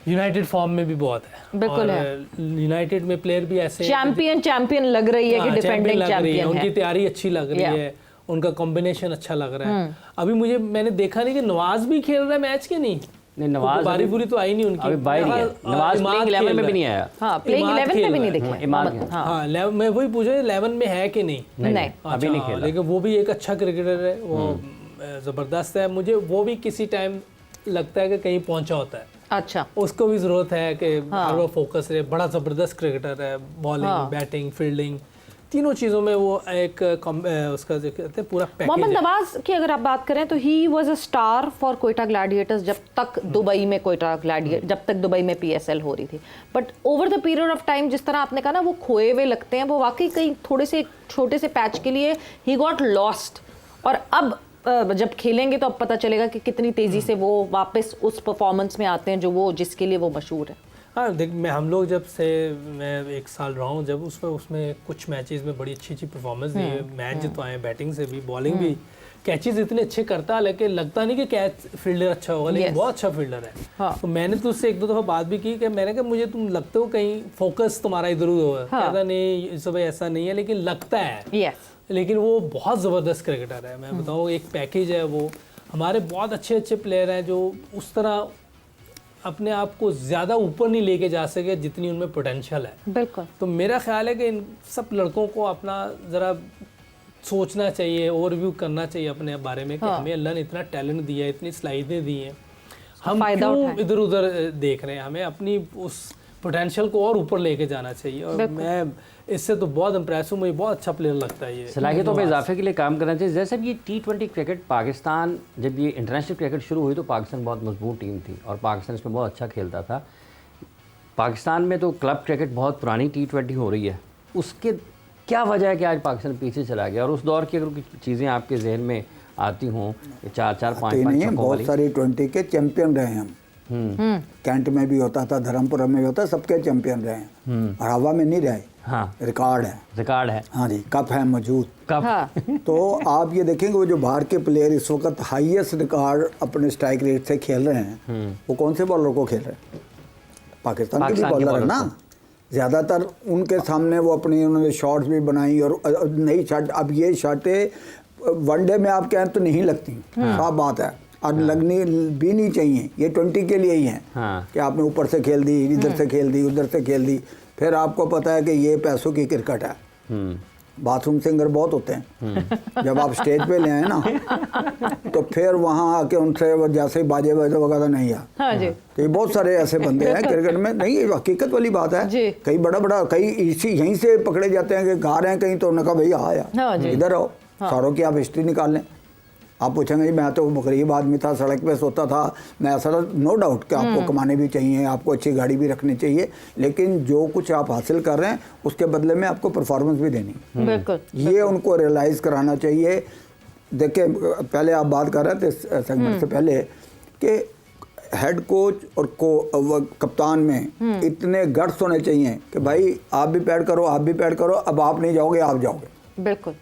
यूनाइटेड फॉर्म में भी बहुत है। बिल्कुल है, यूनाइटेड में प्लेयर भी ऐसे चैंपियन लग रही है कि डिफेंडिंग चैंपियन है, उनकी तैयारी अच्छी लग रही है, उनका कॉम्बिनेशन अच्छा लग रहा है। अभी मैंने देखा नहीं कि नवाज भी खेल रहा है मैच के नहीं, नवाज बारी बुरी तो आई नहीं उनकी, अभी बारी है, नवाज प्लेइंग 11 में भी नहीं आया। हाँ प्लेइंग 11 में भी नहीं देखा। हाँ मैं वही पूछ रहा 11 में है कि नहीं, अभी नहीं खेला, लेकिन वो भी एक अच्छा क्रिकेटर है, वो जबरदस्त है। मुझे वो भी किसी टाइम लगता है कि कहीं पहुंचा होता है, अच्छा उसको भी जरूरत है कि हर वो फोकस रहे। बड़ा जबरदस्त क्रिकेटर है, बॉलिंग बैटिंग फील्डिंग तीनों चीज़ों में वो एक उसका जो कहते हैं पूरा पैकेज। मोहम्मद नवाज की अगर आप बात करें तो he was a star for Quetta Gladiators जब तक दुबई में जब तक दुबई में PSL हो रही थी, but over the period of time जिस तरह आपने कहा ना वो खोए हुए लगते हैं, वो वाकई कहीं थोड़े से छोटे से पैच के लिए ही गॉट लॉस्ट, और अब जब खेलेंगे तो अब पता चलेगा कि कितनी तेज़ी से वो वापस उस परफॉर्मेंस में आते हैं जो वो जिसके लिए वो मशहूर है। हाँ देख, हम लोग जब से मैं 1 साल रहा हूँ, जब उसमें कुछ मैचेस में बड़ी अच्छी परफॉर्मेंस दी है, मैच जितवाए, बैटिंग से भी, बॉलिंग भी, कैचेस इतने अच्छे करता, लेकिन लगता नहीं कि कैच फील्डर अच्छा होगा, लेकिन बहुत अच्छा फील्डर है। हाँ। तो मैंने तो उससे 1-2 दफ़ा बात भी की कि मैंने कहा मुझे तुम लगते हो कहीं फोकस तुम्हारा इधर उधर होगा। कहता नहीं सब ऐसा नहीं है, लेकिन लगता है। लेकिन वो बहुत ज़बरदस्त क्रिकेटर है, मैं बताऊँ एक पैकेज है वो। हमारे बहुत अच्छे प्लेयर हैं जो उस तरह अपने आप को ज़्यादा ऊपर नहीं लेके जा सके जितनी उनमें पोटेंशियल है। बिल्कुल। तो मेरा ख्याल है कि इन सब लड़कों को अपना ज़रा सोचना चाहिए, ओवरव्यू करना चाहिए अपने बारे में कि हमें अल्लाह ने इतना टैलेंट दिया है, इतनी स्लाइडें दी हैं, हम क्यों इधर उधर देख रहे हैं। हमें अपनी उस पोटेंशियल को और ऊपर लेके जाना चाहिए, और मैं इससे तो बहुत इम्प्रेस हूँ, मुझे बहुत अच्छा प्लेयर लगता है ये। सलाहियतों में इजाफे के लिए काम करना चाहिए। जैसे ये T20 क्रिकेट, पाकिस्तान जब ये इंटरनेशनल क्रिकेट शुरू हुई तो पाकिस्तान बहुत मजबूत टीम थी और पाकिस्तान इसमें बहुत अच्छा खेलता था। पाकिस्तान में तो क्लब क्रिकेट बहुत पुरानी T20 हो रही है, उसके क्या वजह है कि आज पाकिस्तान पीछे चला गया? और उस दौर की अगर कुछ चीज़ें आपके जहन में आती हों, 4-4, 5-5 बहुत सारी 20 के चैंपियन रहे हम, कैंट में भी होता था, धर्मपुरा में भी होता, सबके चैंपियन रहे हैं और हवा में नहीं रहे। हाँ, रिकॉर्ड है। रिकॉर्ड है। हाँ जी, कप है मौजूद। कब हाँ, तो आप ये देखेंगे वो जो बाहर के प्लेयर इस वक्त हाईएस्ट रिकॉर्ड अपने स्ट्राइक रेट से खेल रहे हैं, वो कौन से बॉलर को खेल रहे हैं? पाकिस्तान के भी पाकिस्तान के बॉलर है बॉलर ना। ज़्यादातर उनके सामने वो अपनी उन्होंने शॉट्स भी बनाई और नई शॉट। अब ये शॉटें वनडे में आप कहें तो नहीं लगती, साफ बात है, और लगनी भी नहीं चाहिए। ये 20 के लिए ही है कि आपने ऊपर से खेल दी, इधर से खेल दी, उधर से खेल दी, फिर आपको पता है कि ये पैसों की क्रिकेट है। बाथरूम सिंगर बहुत होते हैं, जब आप स्टेज पे ले आए ना तो फिर वहाँ आके उनसे वो जैसे ही बाजे बजे वगैरह नहीं आ। हाँ जी। तो ये बहुत सारे ऐसे बंदे हैं क्रिकेट में, नहीं ये हकीकत वाली बात है। जी। कई बड़ा कई इसी यहीं से पकड़े जाते हैं कि गा रहे हैं कहीं, तो उन्होंने कहा भैया हाँ जी। इधर आओ, सारों की आप हिस्ट्री निकाल लें। आप पूछेंगे जी मैं तो गरीब आदमी था, सड़क पे सोता था, मैं ऐसा था। नो डाउट कि आपको कमाने भी चाहिए, आपको अच्छी गाड़ी भी रखनी चाहिए, लेकिन जो कुछ आप हासिल कर रहे हैं उसके बदले में आपको परफॉर्मेंस भी देनी है। बिल्कुल। ये उनको रियलाइज़ कराना चाहिए। देखिए पहले आप बात कर रहे थे सेगमेंट से पहले कि हेड कोच और कप्तान में इतने गट्स होने चाहिए कि भाई आप भी पैड करो, आप भी पैड करो, अब आप नहीं जाओगे, आप जाओगे, बिल्कुल,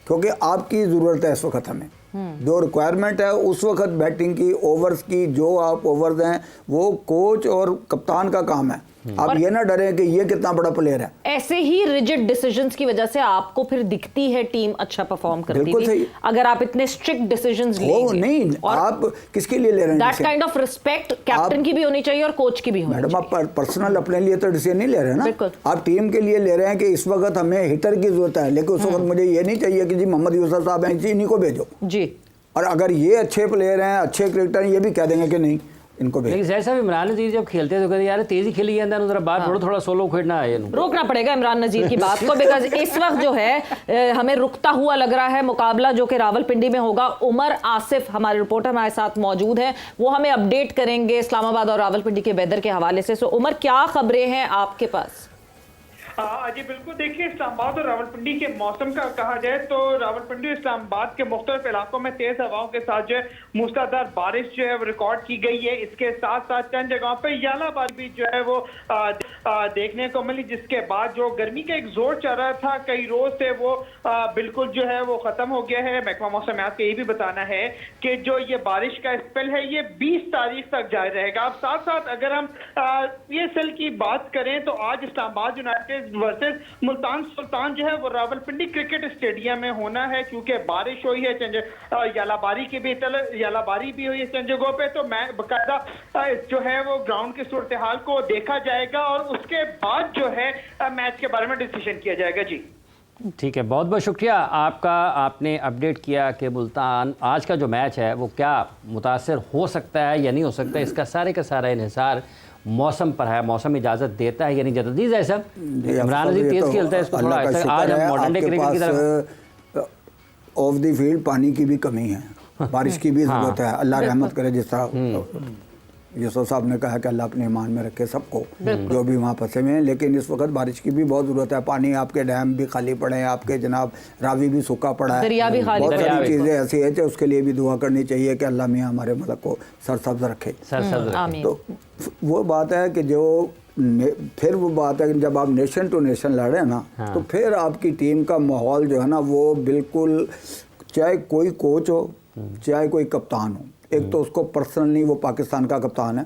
क्योंकि आपकी ज़रूरत है इस वक्त हमें। जो रिक्वायरमेंट है उस वक्त बैटिंग की, ओवर्स की, जो आप ओवर्स हैं वो कोच और कप्तान का काम है। आप ये ना डरें कि ये कितना बड़ा प्लेयर है। ऐसे ही रिजिड डिसीजंस की वजह से आपको फिर दिखती है टीम अच्छा परफॉर्म करती बिल्कुल हुई। सही। अगर आप इतने स्ट्रिक्ट डिसीजंस वो लेंगे नहीं, और आप किसके लिए ले रहे हैं that decision? Kind of respect captain की भी होनी चाहिए और कोच की भी होनी मैडम चाहिए। आप पर्सनल अपने लिए तो डिसीजन नहीं ले रहे हैं बिल्कुल। ना, आप टीम के लिए ले रहे हैं कि इस वक्त हमें हिटर की जरूरत है, लेकिन उस वक्त मुझे ये नहीं चाहिए कि जी मोहम्मद यूसुफ साहब हैं, इन्हीं को भेजो। जी। और अगर ये अच्छे प्लेयर हैं, अच्छे क्रिकेटर हैं, ये भी कह देंगे कि नहीं इनको भेजो। लेकिन जैसा इमरान नज़ीर जब खेलते हैं तो कहते यार तेजी खेली जाता है, बाहर थोड़ा सोलो खेलना है। रोकना पड़ेगा इमरान नजीर की बात को, बिकॉज इस वक्त जो है हमें रुकता हुआ लग रहा है मुकाबला जो कि रावलपिंडी में होगा। उमर आसिफ हमारे रिपोर्टर हमारे साथ मौजूद हैं, वो हमें अपडेट करेंगे इस्लामाबाद और रावलपिंडी के वेदर के हवाले से। सो उमर, क्या खबरें हैं आपके पास? जी बिल्कुल, देखिए इस्लामाबाद और रावलपिंडी के मौसम का कहा जाए तो रावलपिंडी इस्लामाबाद के मुख्तलिफ इलाकों में तेज हवाओं के साथ जो है मूसलाधार बारिश जो है वो रिकॉर्ड की गई है। इसके साथ साथ चंद जगहों पे यालाबार भी जो है वो देखने को मिली, जिसके बाद जो गर्मी का एक जोर चल रहा था कई रोज से वो बिल्कुल जो है वो खत्म हो गया है। महकमा मौसमियात का ये भी बताना है कि जो ये बारिश का स्पेल है ये 20 तारीख तक जारी रहेगा। अब साथ साथ अगर हम PSL की बात करें तो आज इस्लामाबाद यूनाइटेड वर्सेस मुल्तान सुल्तान जो है वो रावलपिंडी क्रिकेट स्टेडियम में होना है, क्योंकि बारिश हुई है, यालाबारी भी हुई है चंद जगहों पे। तो मैं बाकायदा जो है वो ग्राउंड की सूरत हाल को देखा जाएगा और उसके बाद जो है मैच के बारे में डिसीजन किया जाएगा। जी ठीक है, बहुत बहुत शुक्रिया आपका, आपने अपडेट किया कि मुल्तान आज का जो मैच है वो क्या मुतासर हो सकता है या नहीं हो सकता, इसका सारे का सारा इन्हिसार मौसम पर है। मौसम इजाज़त देता है या नहीं देता। जी जैसा इमरान नज़ीर तेज़ खेलता है, इसको थोड़ा आज हम मॉडर्न डे क्रिकेट की तरफ। ऑफ द फील्ड पानी की भी कमी है, बारिश की भी ज़रूरत है। अल्लाह रहमत करे, जिस तरह यूसुफ साहब ने कहा कि अल्लाह अपने ईमान में रखे सबको जो भी वहाँ फंसे हुए हैं, लेकिन इस वक्त बारिश की भी बहुत ज़रूरत है। पानी आपके डैम भी खाली पड़े हैं, आपके जनाब रावी भी सूखा पड़ा है, दरिया भी खाली बहुत पड़ा सारी चीज़ें ऐसी है कि उसके लिए भी दुआ करनी चाहिए कि अल्लाह मियाँ हमारे मुल्क को सरसब्ज रखे। आमीन। तो वो बात है कि जो फिर वो बात है कि जब आप नेशन टू नेशन लड़े ना, तो फिर आपकी टीम का माहौल जो है ना वो बिल्कुल, चाहे कोई कोच हो चाहे कोई कप्तान हो, एक तो उसको पर्सनली वो पाकिस्तान का कप्तान है,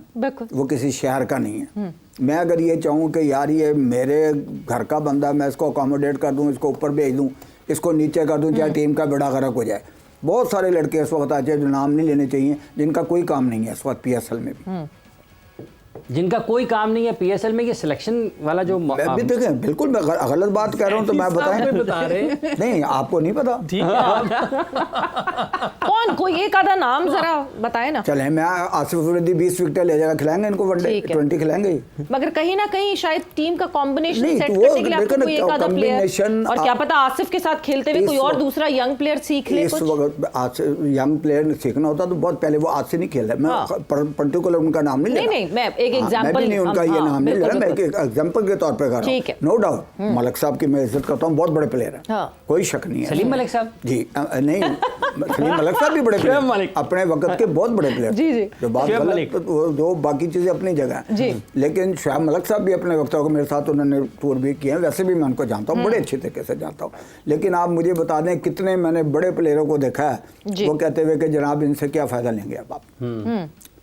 वो किसी शहर का नहीं है। मैं अगर ये चाहूँ कि यार ये मेरे घर का बंदा, मैं इसको अकोमोडेट कर दूँ, इसको ऊपर भेज दूँ, इसको नीचे कर दूँ, चाहे टीम का बेड़ा गर्क हो जाए। बहुत सारे लड़के इस वक्त आते हैं जो नाम नहीं लेने चाहिए, जिनका कोई काम नहीं है इस वक्त PSL में भी, जिनका कोई काम नहीं है PSL में। ये सिलेक्शन वाला जो अभी देखें, बिल्कुल मैं गलत बात कह रहा हूँ तो मैं बता रहे बताएं नहीं, आपको नहीं पता। ठीक है, कौन, कोई एक आधा नाम जरा बताए ना। चले मैं आसिफ अफरीदी 20 विकेट ले जाएगा, खिलाएंगे इनको वनडे, 20 खिलाएंगे। मगर कहीं ना कहीं शायद टीम का कॉम्बिनेशन नहीं, सेट तो वो करने के लिए आपको कोई एक आधा प्लेयर, combination और क्या पता आसिफ के साथ खेलते हुए कोई और दूसरा यंग प्लेयर सीख ले इस कुछ। वक्त यंग प्लेयर सीखना होता तो बहुत पहले, वो आज से नहीं खेल रहा। मैं पर्टिकुलर उनका नाम नहीं ले रहा। नहीं, मैं एक एग्जांपल, मैं भी नहीं उनका ये नाम नहीं ले रहा, मैं एक एग्जांपल के तौर पे कर रहा हूँ। नो डाउट मलिक साहब की मैं इज्जत करता हूँ, बहुत बड़े प्लेयर हैं, कोई शक नहीं है। सलीम मलिक साहब जी नहीं, सलीम मलिक साहब बहुत ही बड़े शुएब प्लेयर, मलिक। अपने वक्त के बहुत बड़े प्लेयर। जी, जी। जो बात शुएब गलत मलिक। तो वो बाकी चीजें अपनी जगह जी। हैं। लेकिन शुएब मलिक साहब भी अपने वक्त मेरे साथ उन्होंने टूर भी किए हैं, वैसे भी मैं उनको जानता हूँ, बड़े अच्छे तरीके से जानता हूँ। लेकिन आप मुझे बता दें कितने मैंने बड़े प्लेयरों को देखा जी। है वो कहते हुए कि जनाब इनसे क्या फायदा लेंगे अब आप।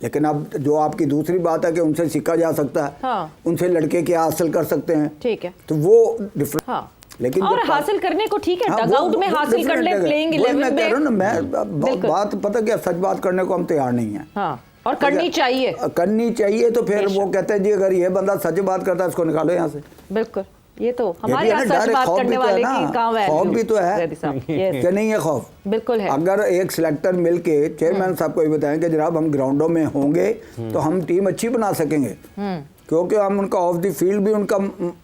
लेकिन अब जो आपकी दूसरी बात है कि उनसे सीखा जा सकता है, हाँ। उनसे लड़के क्या हासिल कर सकते हैं, ठीक है। तो वो डिफरेंट। हाँ, लेकिन और जो हासिल करने को ठीक है, हाँ, डगआउट वो में हासिल कर ले, different प्लेइंग है। वही 11 मैं कह रहा हूँ ना, में। मैं बिल्कुल। बात पता क्या, सच बात करने को हम तैयार नहीं है। हाँ, और करनी चाहिए। करनी चाहिए, तो फिर वो बेशक। कहते हैं जी अगर ये बंदा सच बात करता है इसको निकालो यहाँ से। बिल्कुल, ये तो ये हमारे भी है यहाँ ना, सच डर है, बात खौफ करने भी तो है वाले ना, की कहाँ वैल्यू? खौफ भी तो है जैदी साहब, yes, कि नहीं है खौफ? बिल्कुल है। अगर एक सिलेक्टर मिलके चेयरमैन साहब को ये बताएं कि जनाब हम ग्राउंडों में होंगे तो हम टीम अच्छी बना सकेंगे, क्योंकि हम उनका ऑफ द फील्ड भी उनका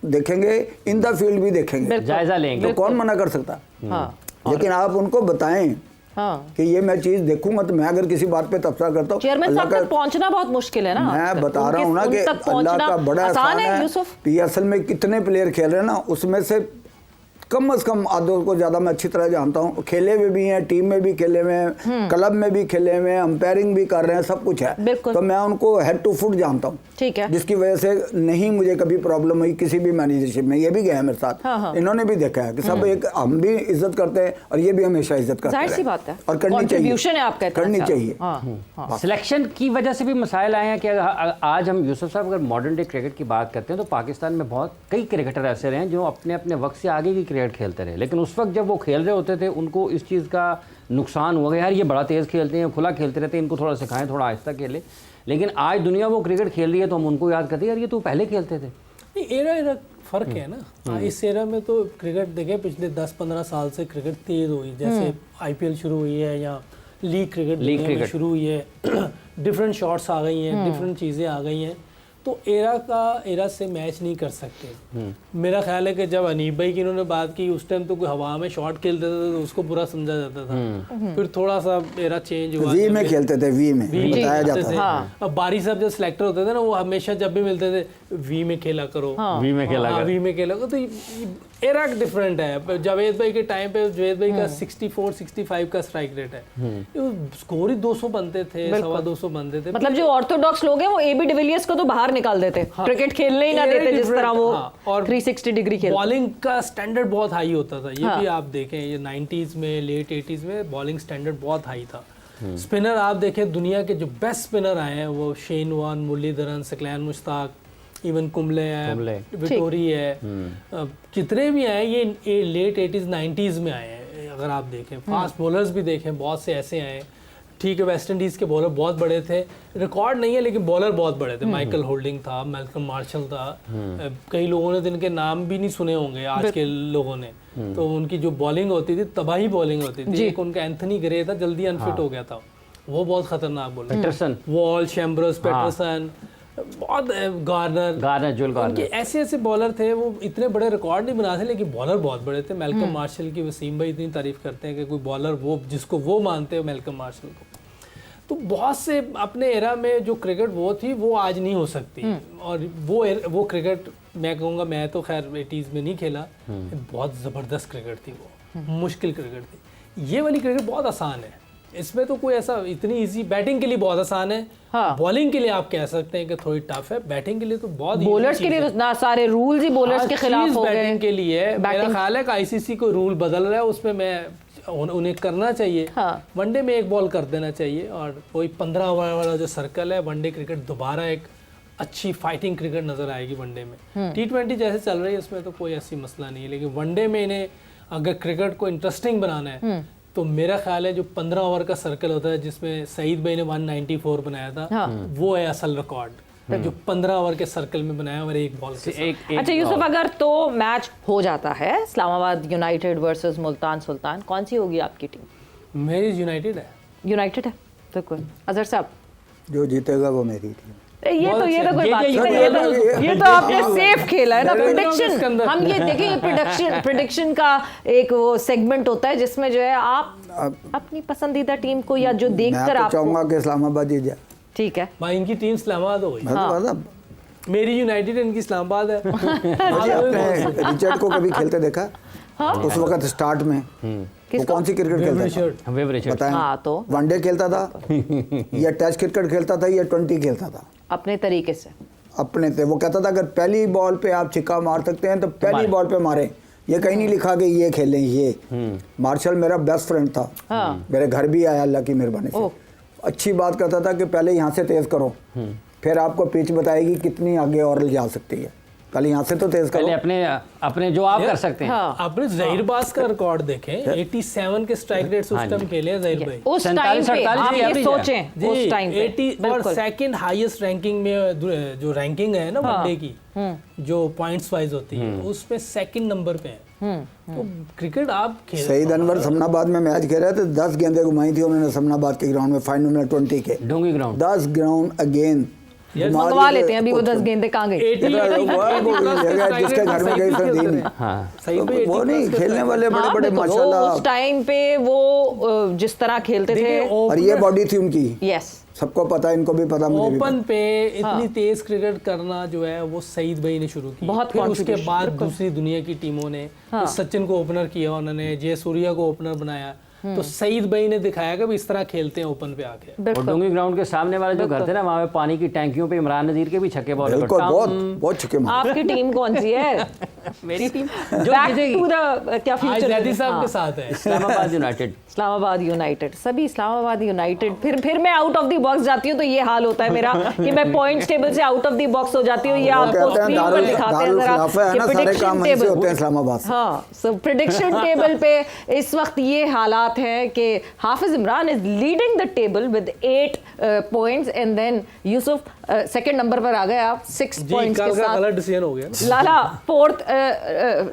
देखेंगे, इन द फील्ड भी देखेंगे, जायजा लेंगे। तो कौन मना कर सकता? हाँ, लेकिन आप उनको बताएं हाँ। कि ये मैं चीज देखूंगा, तो मैं अगर किसी बात पे तबसरा करता हूँ, चेयरमैन अल्लाह साहब का तक पहुंचना बहुत मुश्किल है ना। मैं बता रहा हूँ ना कि उन तक अल्लाह पहुंचना का बड़ा आसान है, है। यूसुफ। PSL में कितने प्लेयर खेल रहे हैं ना, उसमें से कम से कम आधों को ज्यादा मैं अच्छी तरह जानता हूँ, खेले हुए भी हैं, टीम में भी खेले हुए हैं, क्लब में भी खेले हुए हैं, अंपायरिंग भी कर रहे हैं, सब कुछ है। बिल्कुल। तो मैं उनको हेड टू फुट जानता हूँ, ठीक है। जिसकी वजह से नहीं मुझे कभी प्रॉब्लम हुई किसी भी मैनेजरशिप में। ये भी गया है मेरे साथ, हाँ, हाँ। इन्होंने भी देखा है कि सब एक, हम भी इज्जत करते हैं और ये भी हमेशा इज्जत करते हैं, जाहिर सी बात है, और करनी चाहिए, Contribution है आप कहते हैं करनी साहब। चाहिए। हाँ, सिलेक्शन की वजह से भी मसाइल आए हैं कि आज हम यूसुफ साहब अगर मॉडर्न डे क्रिकेट की बात करते हैं तो पाकिस्तान में बहुत कई क्रिकेटर ऐसे रहे हैं जो अपने अपने वक्त से आगे की क्रिकेट खेलते रहे, लेकिन उस वक्त जब वो खेल रहे होते थे उनको इस चीज़ का नुकसान हुआ कि यार ये बड़ा तेज़ खेलते हैं, खुला खेलते रहते हैं, इनको थोड़ा सिखाएं, थोड़ा आहिस्ता खेले। लेकिन आज दुनिया वो क्रिकेट खेल रही है तो हम उनको याद करते हैं यार ये तो पहले खेलते थे। नहीं, एरा फर्क है ना। इस एरा में तो क्रिकेट देखें पिछले 10-15 साल से क्रिकेट तेज हुई, जैसे IPL शुरू हुई है या लीग क्रिकेट शुरू हुई है, डिफरेंट शॉट्स आ गई हैं, डिफरेंट चीज़ें आ गई हैं, तो एरा से मैच नहीं कर सकते। मेरा ख्याल है कि जब अनीब भाई की इन्होंने बात की उस टाइम तो कोई हवा में शॉट खेलते थे तो उसको बुरा समझा जाता था, फिर थोड़ा सा एरा चेंज हुआ, वी में खेलते थे, वी में बताया जाता था। हाँ। अब बारी साहब जब सिलेक्टर होते थे ना, वो हमेशा जब भी मिलते थे वी में खेला करो, वी में खेला हाँ, कर। वी में खेला करो। तो एरा डिफरेंट है। जावेद भाई के टाइम पे जावेद भाई का 64-65 का स्ट्राइक रेट है, स्कोर ही 200 बनते थे, 250 बनते थे। मतलब जो ऑर्थोडॉक्स लोग हैं वो AB डिविलियर्स को तो बाहर निकाल देते, क्रिकेट खेलने ही ना देते जिस तरह वो 360 डिग्री खेलते। बॉलिंग का स्टैंडर्ड बहुत हाई होता था, ये भी आप देखें, ये 90s में, लेट 80s में बॉलिंग स्टैंडर्ड बहुत हाई था। स्पिनर आप देखें, दुनिया के जो बेस्ट स्पिनर आए हैं वो Shane Warne, Muralidharan, Saqlain Mushtaq, even Kumble है, विटोरी है, कितने भी आए ये लेट 80s 90s में आए हैं। अगर आप देखें फास्ट बॉलर्स भी देखें, बहुत से ऐसे आए। ठीक है, वेस्ट इंडीज़ के बॉलर बहुत बड़े थे, रिकॉर्ड नहीं है लेकिन बॉलर बहुत बड़े थे। माइकल होल्डिंग था, मैल्कम मार्शल था, कई लोगों ने जिनके नाम भी नहीं सुने होंगे आज के लोगों ने, तो उनकी जो बॉलिंग होती थी तबाही बॉलिंग होती थी। एक उनका एंथनी ग्रे था, जल्दी अनफिट हो गया था, वो बहुत खतरनाक बॉलर। पेटरसन, वॉल, शैम्ब्रोस, पेटरसन, बहुत गार्नर, जुल गार्नर, ऐसे ऐसे बॉलर थे। वो इतने बड़े रिकॉर्ड नहीं बनाते लेकिन बॉलर बहुत बड़े थे। मैल्कम मार्शल की वसीम भाई इतनी तारीफ करते हैं कि कोई बॉलर वो जिसको वो मानते हो मैल्कम मार्शल को। तो बहुत से अपने एरा में जो क्रिकेट वो थी वो आज नहीं हो सकती, और वो क्रिकेट मैं कहूँगा, मैं तो खैर 80s में नहीं खेला, बहुत ज़बरदस्त क्रिकेट थी वो, मुश्किल क्रिकेट थी। ये वाली क्रिकेट बहुत आसान है, इसमें तो कोई ऐसा इतनी इजी, बैटिंग के लिए बहुत आसान है, हाँ। बॉलिंग के लिए आप कह सकते हैं कि थोड़ी टफ है, बैटिंग के लिए तो बहुत बॉलर्स के लिए तो ना सारे रूल्स ही बॉलर्स के खिलाफ हो गए। बैटिंग के लिए मेरा ख्याल है कि ICC को रूल बदल रहा है, उसमें मैं उन्हें करना चाहिए, हाँ। वनडे में एक बॉल कर देना चाहिए, और कोई 15 ओवर वाला जो सर्कल है, वनडे क्रिकेट दोबारा एक अच्छी फाइटिंग क्रिकेट नजर आएगी वनडे में। T20 जैसे चल रही है उसमें तो कोई ऐसी मसला नहीं है, लेकिन वनडे में इन्हें अगर क्रिकेट को इंटरेस्टिंग बनाना है तो मेरा ख्याल है जो 15 ओवर का सर्कल होता है जिसमें सईद भाई ने 194 बनाया था, हाँ। वो है असल रिकॉर्ड, जो 15 ओवर के सर्कल में बनाया और एक बॉल से। अच्छा यूसुफ, अगर तो मैच हो जाता है इस्लामाबाद यूनाइटेड वर्सेस मुल्तान सुल्तान, कौन सी होगी आपकी टीम? मेरी यूनाइटेड है। यूनाइटेड है, बिल्कुल। अजहर साहब, जो जीतेगा वो मेरी टीम। ये तो कोई बात नहीं, ये ये तो आपने सेफ खेला है ना। इसके प्रेडिक्शन, अंदर। हम ये देखिए प्रेडिक्शन का एक वो सेगमेंट होता है जिसमें जो है आप अपनी पसंदीदा टीम को या जो देखकर मैं आप चाहूंगा कि इस्लामाबाद जीत जाए। ठीक है, भाई इनकी टीम इस्लामाबाद हो गई, मतलब मेरी यूनाइटेड, इनकी इस्लामाबाद है। आपने रिचर्ड को कभी खेलते देखा? उस वक्त स्टार्ट में वो कौन सी क्रिकेट खेलता था वेव रिचर्ड बताएं? हाँ, तो वनडे खेलता था या टेस्ट क्रिकेट खेलता था या 20 खेलता था? अपने तरीके से अपने थे। वो कहता था अगर पहली बॉल पे आप छिक्का मार सकते हैं तो पहली बॉल पे मारें। ये कहीं नहीं लिखा कि ये खेलें। ये मार्शल मेरा बेस्ट फ्रेंड था, मेरे घर भी आया अल्लाह की मेहरबानी से। अच्छी बात करता था कि पहले यहाँ से तेज करो, फिर आपको पिच बताएगी कितनी आगे और ले जा सकती है, पहले यहाँ से तो तेज करो। पहले अपने जो आप कर सकते हैं। आपने जहीरबाज का रिकॉर्ड देखें, 87 के स्ट्राइक रेट्स उस टाइम खेले हैं जहीर भाई। उस टाइम 47, पे 48 आप की ये average है। सोचें उस टाइम पे 80 और बिल्कुल। सेकंड हाईएस्ट रैंकिंग में जो रैंकिंग है ना वनडे की, जो पॉइंट्स वाइज होती है, उसमें सेकंड नंबर पे है। तो क्रिकेट आप खेल सईद अनवर समनाबाद में मैच खेल रहे थे, 10 गेंदें घुमाई थी उन्होंने समनाबाद के ग्राउंड में फाइनल में 20 के ढोंगी ग्राउंड 10 ग्राउंड अगेन मंगवा लेते हैं अभी वो 10 गेंदें कहाँ गई? जिसके घर में गई फिर दी नहीं। सही में वो नहीं खेलने वाले बड़े बड़े बिल्कुल, वो माशाल्लाह। उस टाइम पे वो जिस तरह खेलते थे। और ये बॉडी थी उनकी, यस सबको पता है, इनको भी पता, मुझे भी ओपन पता। पे इतनी तेज क्रिकेट करना जो है वो सईद भाई ने शुरू की। बहुत फिर उसके contribution, बाद बिल्कुल। दूसरी दुनिया की टीमों ने तो सचिन को ओपनर किया, उन्होंने जय सूर्या को ओपनर बनाया, तो सईद भाई ने दिखाया कि भी इस तरह खेलते हैं ओपन पे आके। और बिल्कुल डोंगी ग्राउंड के सामने वाले जो घर थे ना, वहाँ पे पानी की टैंकियों पे इमरान नजीर के भी छक्के बॉल बिल्कुल बहुत बहुत छक्के मारे। आपकी टीम कौन सी है? मेरी टीम जो टू द क्या आज फ्यूचर जैदी साहब के साथ है। इस्लामाबाद यूनाइटेड। इस्लामाबाद यूनाइटेड, सभी इस्लामाबाद यूनाइटेड। फिर मैं आउट ऑफ द बॉक्स जाती हूँ तो ये हाल होता है मेरा कि मैं पॉइंट्स टेबल से आउट ऑफ द बॉक्स हो जाती हूँ। ये आपको स्क्रीन पर दिखाते हैं जरा है ना, सारे काम वहीं से होते हैं इस्लामाबाद से। हाँ, सो प्रेडिक्शन टेबल पे इस वक्त ये हालात हैं कि Hafiz Imran is leading the table with 8 points and then Yusuf second number पर आ गए आप 6 पॉइंट्स के साथ। गलत डिसीजन हो गया। लाला फोर्थ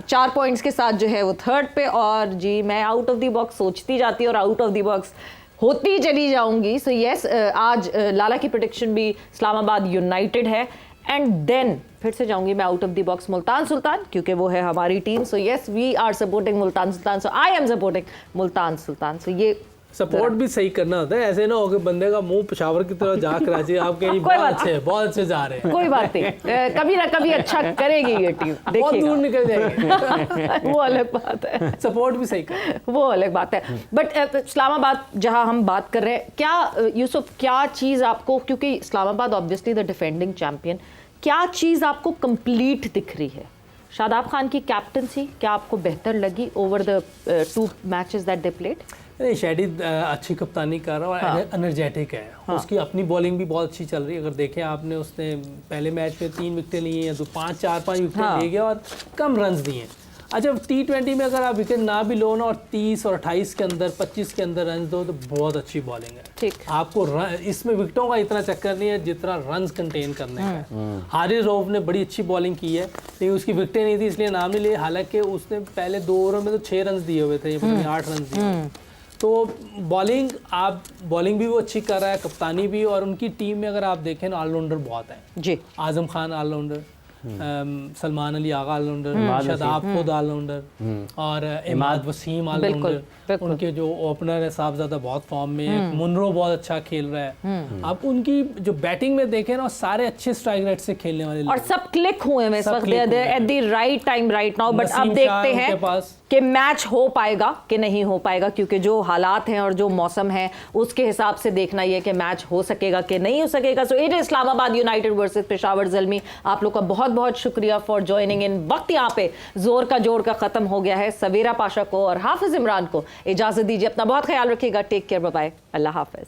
4 पॉइंट्स के साथ जो है वो थर्ड पे। और जी मैं आउट ऑफ द बॉक्स सोचती जाती और आउट ऑफ द बॉक्स होती चली जाऊंगी। सो यस, आज लाला की प्रेडिक्शन भी इस्लामाबाद यूनाइटेड है। एंड देन फिर से जाऊंगी मैं out of the box Multan Sultan, क्योंकि वो है हमारी team. So yes, we are supporting Multan Sultan, so I am supporting Multan Sultan. So ये सपोर्ट भी सही करना होता है, ऐसे ना हो कि बंदे का मुंह पेशावर की तरह जा कराची आप कहीं बहुत अच्छे जा रहे हैं। कोई बात नहीं, कभी ना कभी अच्छा करेगी ये टीम, बहुत दूर देखिएगा। निकल जाएंगे। वो अलग बात है, सपोर्ट भी सही कर। वो अलग बात है। बट इस्लामाबाद जहां हम बात कर रहे हैं, क्या यूसुफ क्या चीज़ आपको, क्योंकि Islamabad obviously the defending champion, क्या चीज़ आपको कंप्लीट दिख रही है? शादाब खान की कैप्टनसी क्या आपको बेहतर लगी over the 2 matches that they played? नहीं, शाहिद अच्छी कप्तानी कर रहा है और एनर्जेटिक है। उसकी अपनी बॉलिंग भी बहुत अच्छी चल रही है। अगर देखें आपने, उसने पहले मैच में 3 विकेटें ली हैं, तो 4-5 विकेट ले गया और कम रन्स दिए। अच्छा, T20 में अगर आप विकेट ना भी लो ना और 30 और 28 के अंदर 25 के अंदर रन दो तो बहुत अच्छी बॉलिंग है। ठीक, आपको इसमें विकेटों का इतना चक्कर नहीं है जितना रन्स कंटेन करने का है। हारिस रऊफ ने बड़ी अच्छी बॉलिंग की है, लेकिन उसकी विकेटें नहीं थी इसलिए नाम नहीं लिए। हालांकि उसने पहले 2 ओवरों में तो 6 रन दिए हुए थे, 8 रन दिए हुए। तो बॉलिंग भी वो अच्छी कर रहा है, कप्तानी भी। और उनकी टीम में अगर आप देखें ना, ऑलराउंडर बहुत है जी। आजम खान ऑलराउंडर, सलमान अली आगा ऑलराउंडर, शादाब खुद ऑलराउंडर और इमाद वसीम ऑलराउंडर। उनके जो ओपनर है साहबजादा बहुत फॉर्म में है, मुनरो बहुत अच्छा खेल रहा है। अब उनकी जो बैटिंग में देखें ना, सारे अच्छे स्ट्राइक रेट से खेलने वाले और सब क्लिक हुए हैं इस वक्त at the right time right now. But अब नसीम देखते शाह हैं उनके पास। कि मैच हो पाएगा कि नहीं हो पाएगा, क्योंकि जो हालात हैं और जो मौसम है उसके हिसाब से देखना ये कि मैच हो सकेगा कि नहीं हो सकेगा। So it is Islamabad United versus Peshawar Zalmi. आप लोग का बहुत बहुत शुक्रिया फॉर ज्वाइनिंग इन। वक्त यहाँ पे जोर का जोड़ का खत्म हो गया है। सवेरा पाशा को और हाफिज इमरान को इजाजत दीजिए। अपना बहुत ख्याल रखिएगा। टेक केयर, बाय बाय, अल्लाह हाफिज।